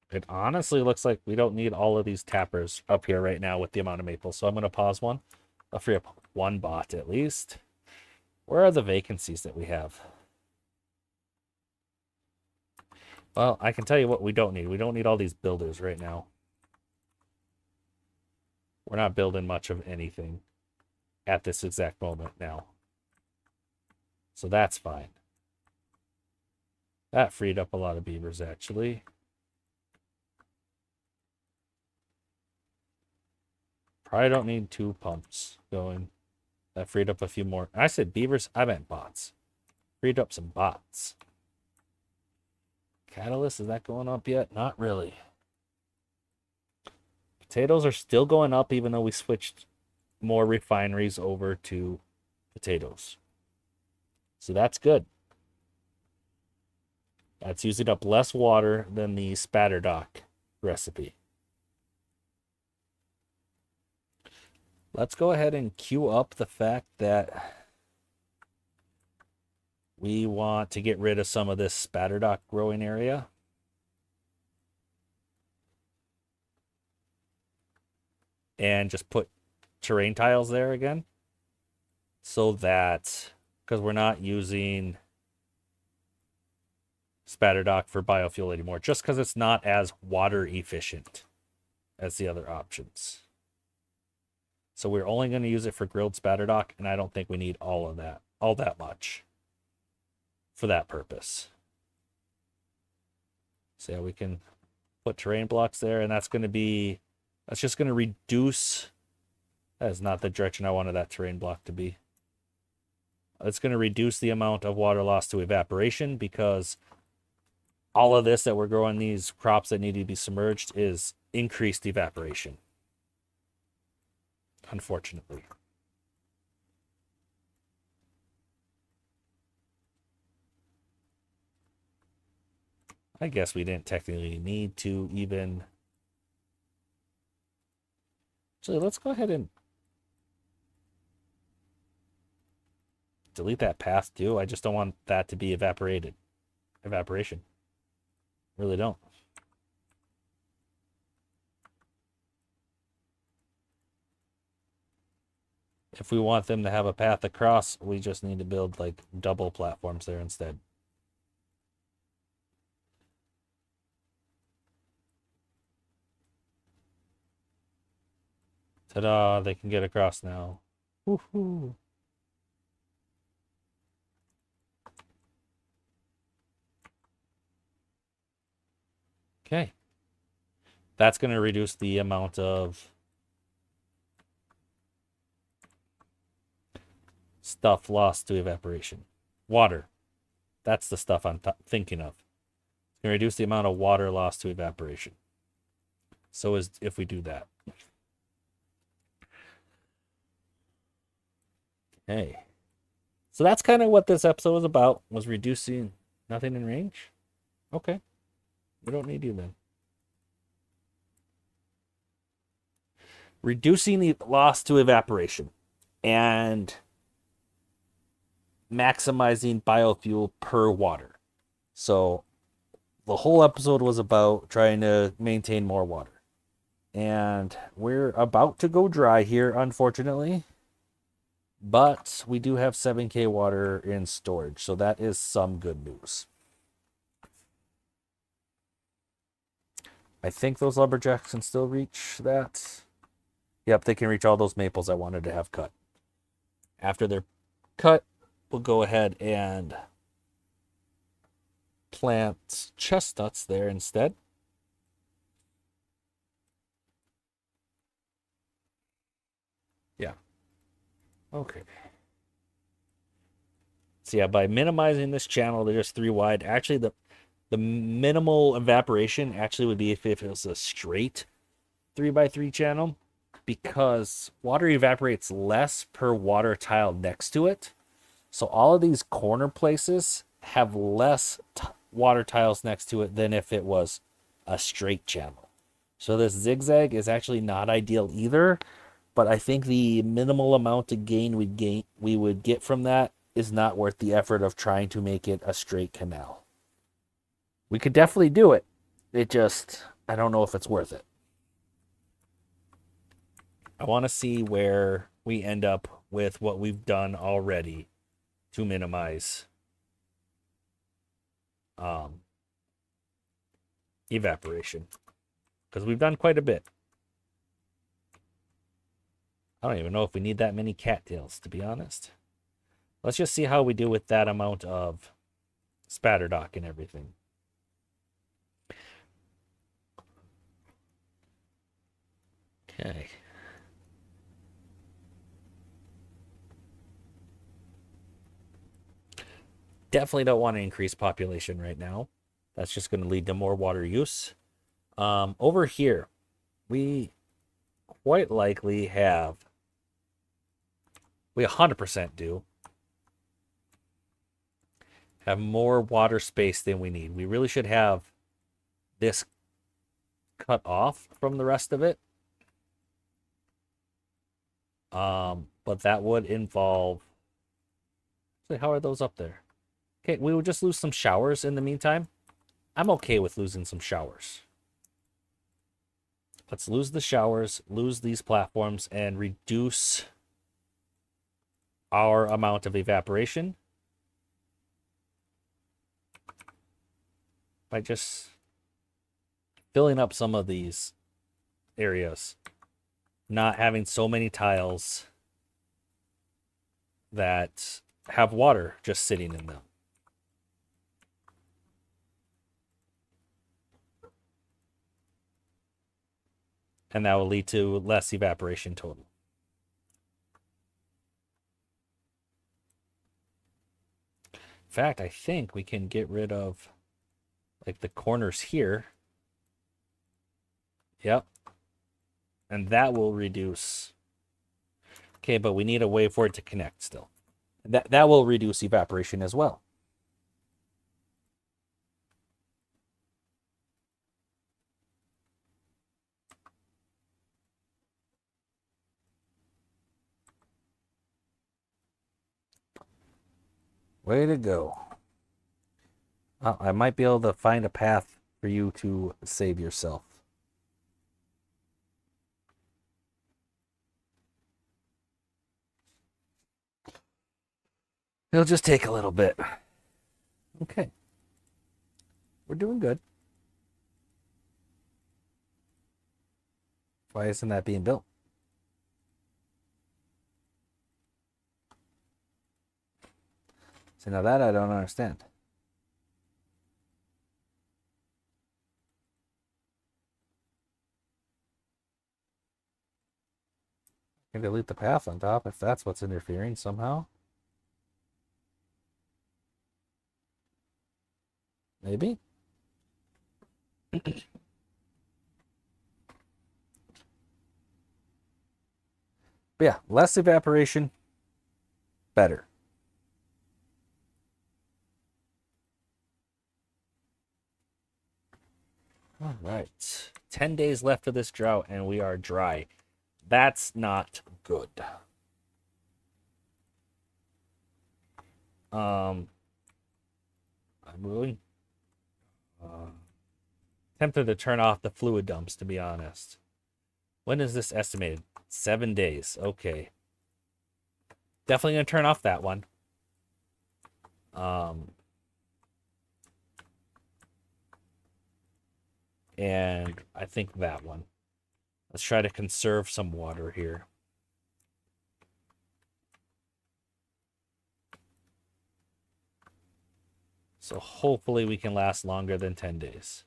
It honestly looks like we don't need all of these tappers up here right now with the amount of maples. So I'm going to pause one. I'll free up one bot at least. Where are the vacancies that we have? Well, I can tell you what we don't need. We don't need all these builders right now. We're not building much of anything at this exact moment now. So that's fine. That freed up a lot of beavers, actually. Probably don't need 2 pumps going. That freed up a few more. I said beavers, I meant bots. Freed up some bots. Catalyst, is that going up yet? Not really. Potatoes are still going up even though we switched more refineries over to potatoes. So that's good. That's using up less water than the spatterdock recipe. Let's go ahead and queue up the fact that we want to get rid of some of this spatterdock growing area. And just put terrain tiles there again. So that, because we're not using spatterdock for biofuel anymore, just because it's not as water efficient as the other options. So we're only going to use it for grilled spatterdock, and I don't think we need all that much for that purpose. So yeah, we can put terrain blocks there, and that's just going to reduce. That is not the direction I wanted that terrain block to be. It's going to reduce the amount of water loss to evaporation because all of this that we're growing, these crops that need to be submerged, is increased evaporation. Unfortunately. I guess we didn't technically need to even. So let's go ahead and delete that path too. I just don't want that to be evaporation. Really don't. If we want them to have a path across, we just need to build like double platforms there instead. Ta-da, they can get across now. Woohoo. Okay. That's going to reduce the amount of stuff lost to evaporation. Water. That's the stuff I'm thinking of. It's going to reduce the amount of water lost to evaporation. So as if we do that. Hey. So that's kind of what this episode was about, was reducing nothing in range. Okay. We don't need you then. Reducing the loss to evaporation and maximizing biofuel per water. So the whole episode was about trying to maintain more water. And we're about to go dry here, unfortunately. But we do have 7K water in storage, so that is some good news. I think those lumberjacks can still reach that. Yep, they can reach all those maples I wanted to have cut. After they're cut, we'll go ahead and plant chestnuts there instead. Yeah. Okay. So yeah, by minimizing this channel to just 3 wide, actually the minimal evaporation actually would be if it was a straight 3x3 channel, because water evaporates less per water tile next to it. So all of these corner places have less water tiles next to it than if it was a straight channel. So this zigzag is actually not ideal either, but I think the minimal amount of gain we would get from that is not worth the effort of trying to make it a straight canal. We could definitely do it. I don't know if it's worth it. I want to see where we end up with what we've done already to minimize evaporation, because we've done quite a bit. I don't even know if we need that many cattails, to be honest. Let's just see how we do with that amount of spatterdock and everything. Okay. Definitely don't want to increase population right now. That's just going to lead to more water use. Over here, we quite likely have, we 100% do have more water space than we need. We really should have this cut off from the rest of it. But that would involve, so how are those up there? Okay, we would just lose some showers in the meantime. I'm okay with losing some showers. Let's lose the showers, lose these platforms, and reduce our amount of evaporation by just filling up some of these areas, not having so many tiles that have water just sitting in them. And that will lead to less evaporation total. In fact, I think we can get rid of like the corners here. Yep. And that will reduce. Okay, but we need a way for it to connect still. That will reduce evaporation as well. Way to go. Oh, I might be able to find a path for you to save yourself. It'll just take a little bit. Okay. We're doing good. Why isn't that being built? See, now that I don't understand. I can delete the path on top if that's what's interfering somehow. Maybe. But yeah, less evaporation, better. All right. 10 days left of this drought, and we are dry. That's not good. I'm really tempted to turn off the fluid dumps, to be honest. When is this estimated? 7 days. Okay. Definitely going to turn off that one. And I think that one. Let's try to conserve some water here. So hopefully we can last longer than 10 days.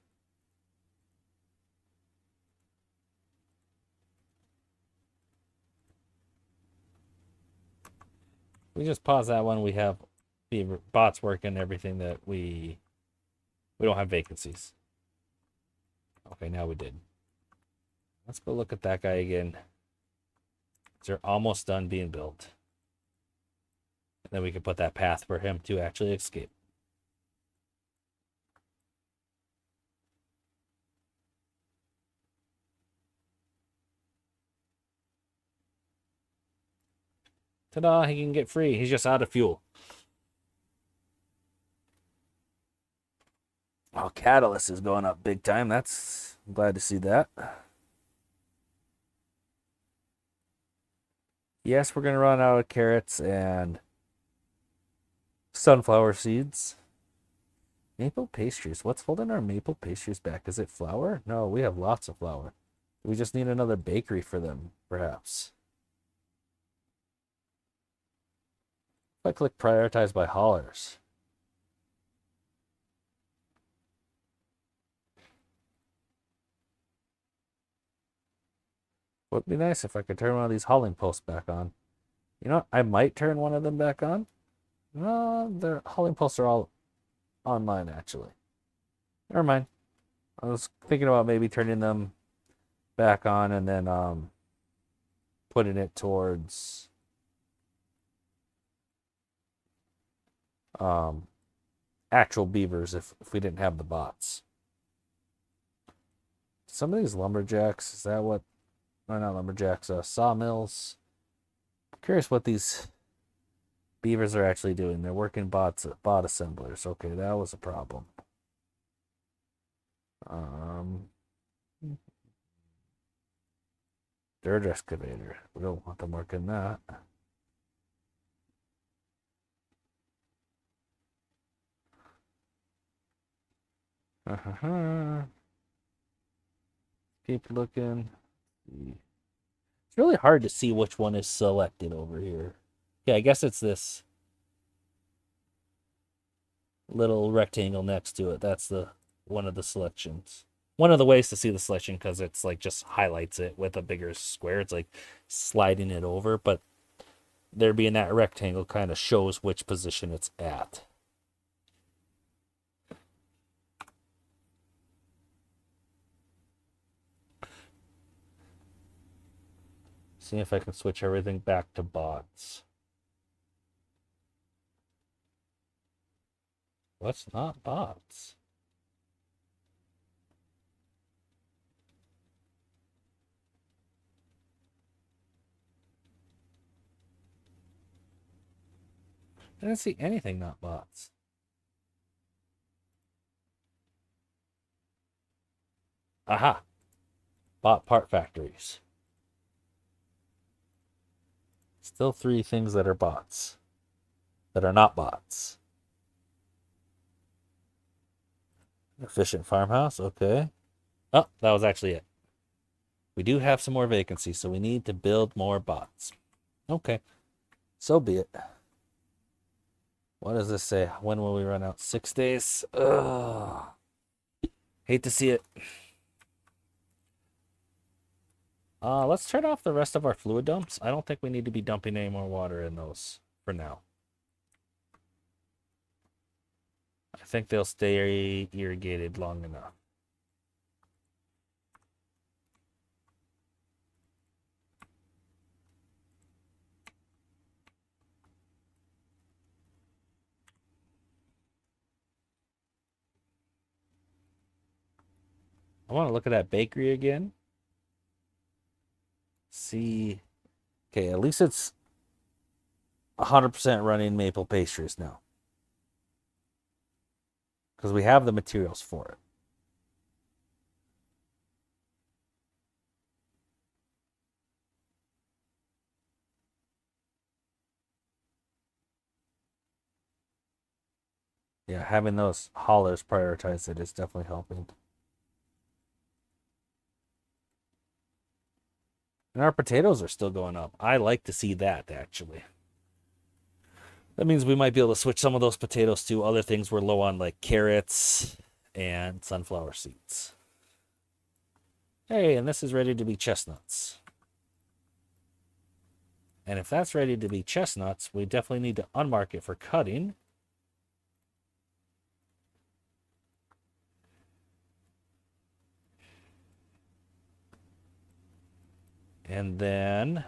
We just pause that one. We have the bots working, everything that we don't have vacancies. Okay, now we did. Let's go look at that guy again. They're almost done being built. And then we can put that path for him to actually escape. Ta-da, he can get free. He's just out of fuel. Oh, catalyst is going up big time. I'm glad to see that. Yes, we're going to run out of carrots and sunflower seeds. Maple pastries. What's holding our maple pastries back? Is it flour? No, we have lots of flour. We just need another bakery for them, perhaps. If I click prioritize by haulers. Would be nice if I could turn one of these hauling posts back on. You know what? I might turn one of them back on. No, their hauling posts are all online, actually. Never mind. I was thinking about maybe turning them back on and then putting it towards actual beavers if we didn't have the bots. Some of these lumberjacks, is that what? No, not lumberjacks, sawmills. I'm curious what these beavers are actually doing. They're working bot assemblers. Okay, that was a problem. Dirt excavator. We don't want them working that. Keep looking. It's really hard to see which one is selected over here. Yeah, I guess it's this little rectangle next to it. That's the one of the selections. One of the ways to see the selection, because it's like just highlights it with a bigger square. It's like sliding it over, but there being that rectangle kind of shows which position it's at. See if I can switch everything back to bots. What's not bots? I didn't see anything not bots. Aha! Bot part factories. Still 3 things that are bots. That are not bots. Efficient farmhouse, okay. Oh, that was actually it. We do have some more vacancies, so we need to build more bots. Okay, so be it. What does this say? When will we run out? 6 days? Ugh. Hate to see it. Let's turn off the rest of our fluid dumps. I don't think we need to be dumping any more water in those for now. I think they'll stay irrigated long enough. I want to look at that bakery again. See. Okay, at least it's 100% running maple pastries now. Because we have the materials for it. Yeah, having those haulers prioritize it is definitely helping. And our potatoes are still going up. I like to see that, actually. That means we might be able to switch some of those potatoes to other things we're low on, like carrots and sunflower seeds. Hey, and this is ready to be chestnuts. And if that's ready to be chestnuts, we definitely need to unmark it for cutting. And then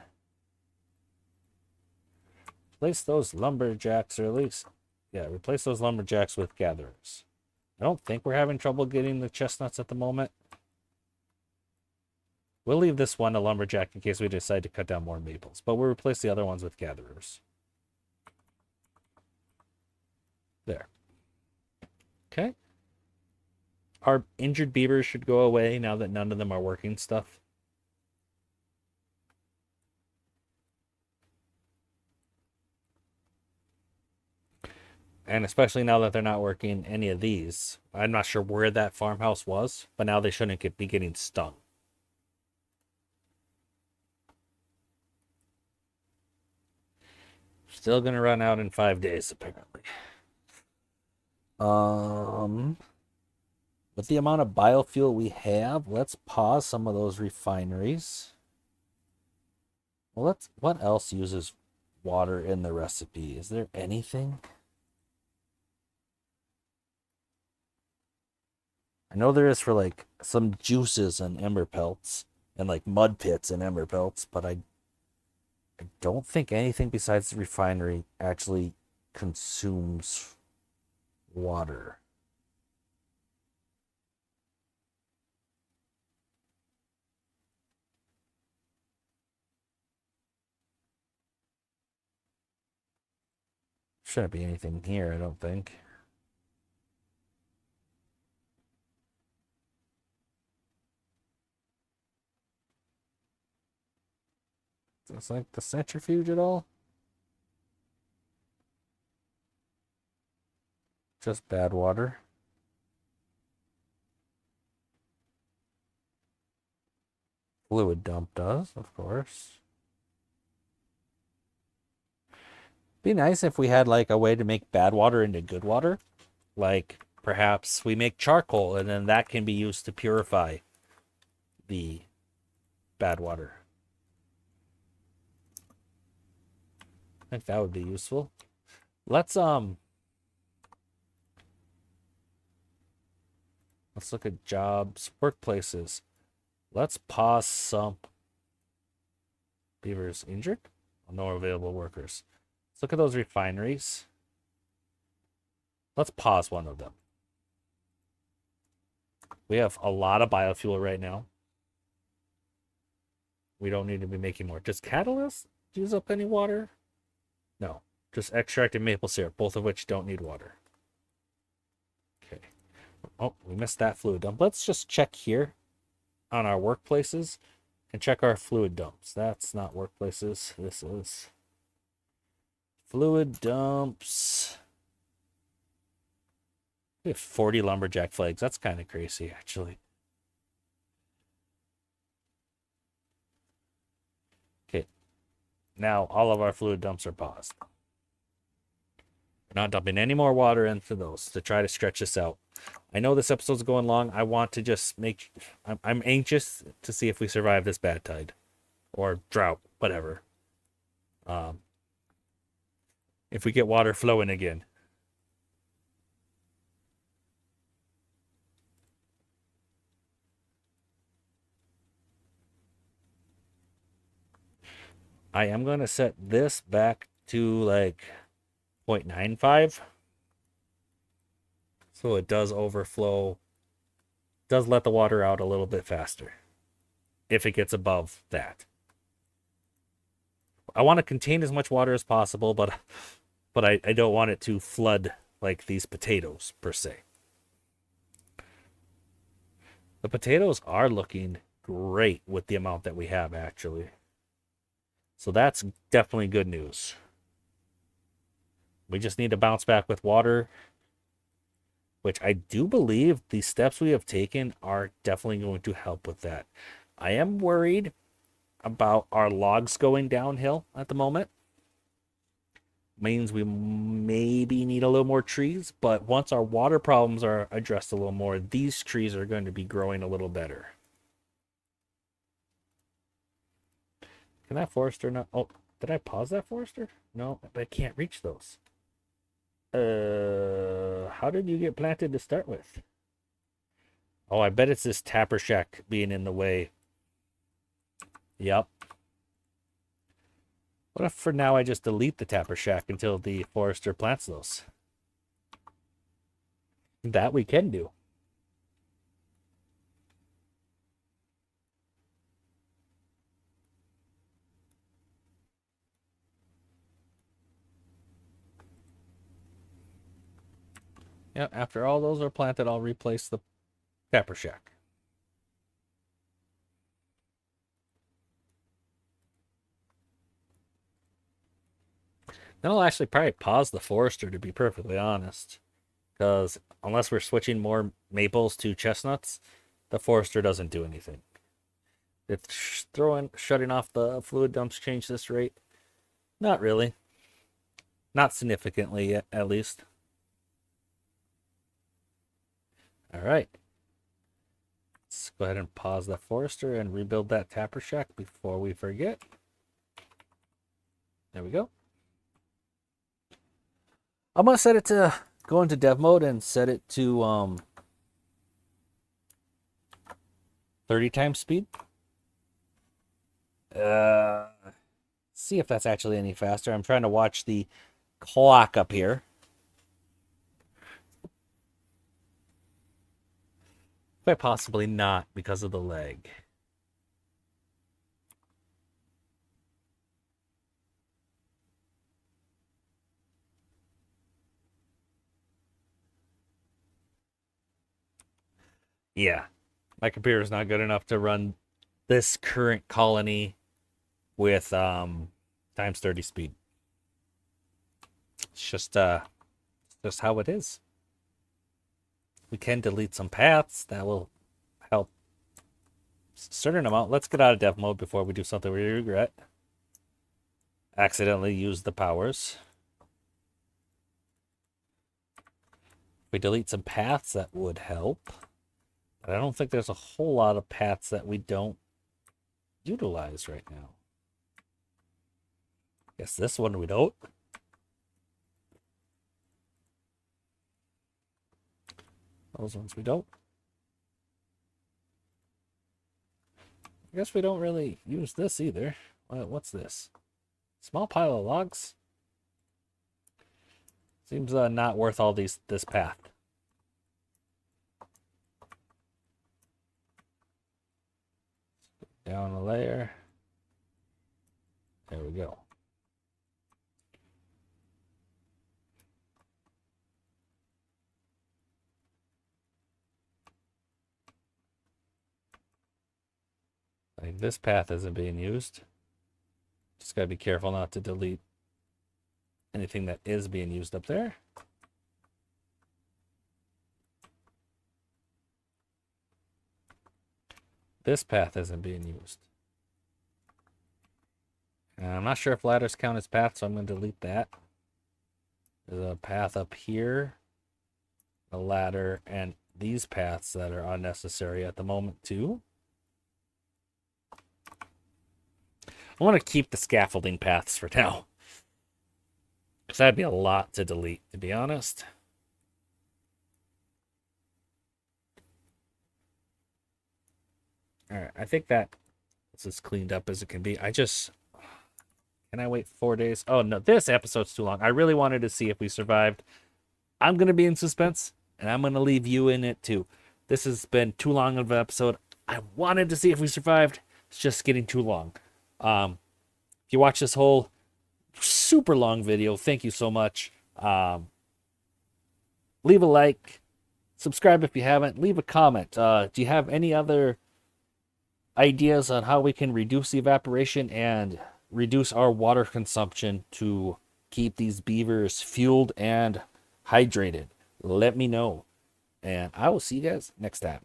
replace those lumberjacks, or at least, yeah, replace those lumberjacks with gatherers. I don't think we're having trouble getting the chestnuts at the moment. We'll leave this one a lumberjack in case we decide to cut down more maples, but we'll replace the other ones with gatherers. There. Okay. Our injured beavers should go away now that none of them are working stuff. And especially now that they're not working any of these. I'm not sure where that farmhouse was, but now they shouldn't be getting stung. Still gonna run out in 5 days, apparently. With the amount of biofuel we have, let's pause some of those refineries. Well, what else uses water in the recipe? Is there anything? I know there is for like some juices and ember pelts and like mud pits and ember pelts, but I don't think anything besides the refinery actually consumes water. Shouldn't be anything here, I don't think. It's like the centrifuge at all? Just bad water. Fluid dump does, of course. Be nice if we had like a way to make bad water into good water. Like perhaps we make charcoal and then that can be used to purify the bad water. I think that would be useful. Let's look at jobs, workplaces. Let's pause some beavers injured. No available workers. Let's look at those refineries. Let's pause one of them. We have a lot of biofuel right now. We don't need to be making more. Does catalyst use up any water? No. Just extract and maple syrup, both of which don't need water. Okay. Oh, we missed that fluid dump. Let's just check here on our workplaces and check our fluid dumps. That's not workplaces. This is fluid dumps. We have 40 lumberjack flags. That's kind of crazy, actually. Okay. Now all of our fluid dumps are paused. We're not dumping any more water into those to try to stretch this out. I know this episode's going long. I want to just make... I'm anxious to see if we survive this bad tide. Or drought, whatever. If we get water flowing again. I am going to set this back to like 0.95. So it does overflow, does let the water out a little bit faster if it gets above that. I want to contain as much water as possible, but I don't want it to flood like these potatoes per se. The potatoes are looking great with the amount that we have actually. So that's definitely good news. We just need to bounce back with water, which I do believe the steps we have taken are definitely going to help with that. I am worried about our logs going downhill at the moment. Means we maybe need a little more trees, but once our water problems are addressed a little more, these trees are going to be growing a little better. Can that forester not? Oh, did I pause that forester? No, but I can't reach those. How did you get planted to start with? Oh, I bet it's this tapper shack being in the way. Yep. What if for now I just delete the tapper shack until the forester plants those? That we can do. Yeah, after all those are planted, I'll replace the tapper shack. Then I'll actually probably pause the forester, to be perfectly honest. Because unless we're switching more maples to chestnuts, the forester doesn't do anything. It's shutting off the fluid dumps change this rate? Not really. Not significantly yet, at least. All right. Let's go ahead and pause the forester and rebuild that tapper shack before we forget. There we go. I'm gonna set it to go into dev mode and set it to 30 times speed. See if that's actually any faster. I'm trying to watch the clock up here. Quite possibly not because of the lag. Yeah, my computer is not good enough to run this current colony with times 30 speed. It's just how it is. We can delete some paths. That will help a certain amount. Let's get out of dev mode before we do something we regret. Accidentally use the powers. If we delete some paths, that would help. But I don't think there's a whole lot of paths that we don't utilize right now. Guess this one we don't. Those ones we don't. I guess we don't really use this either. What's this? Small pile of logs? Seems not worth all this path. Down a layer. There we go. Like this path isn't being used. Just gotta be careful not to delete anything that is being used up there. This path isn't being used. And I'm not sure if ladders count as paths, so I'm going to delete that. There's a path up here, a ladder, and these paths that are unnecessary at the moment too. I want to keep the scaffolding paths for now. Because that'd be a lot to delete, to be honest. All right, I think that it's as cleaned up as it can be. I just Can I wait 4 days? Oh no, this episode's too long. I really wanted to see if we survived. I'm gonna be in suspense, and I'm gonna leave you in it too. This has been too long of an episode. I wanted to see if we survived. It's just getting too long. If you watch this whole super long video, thank you so much. Leave a like, subscribe if you haven't, leave a comment. Do you have any other ideas on how we can reduce the evaporation and reduce our water consumption to keep these beavers fueled and hydrated? Let me know, and I will see you guys next time.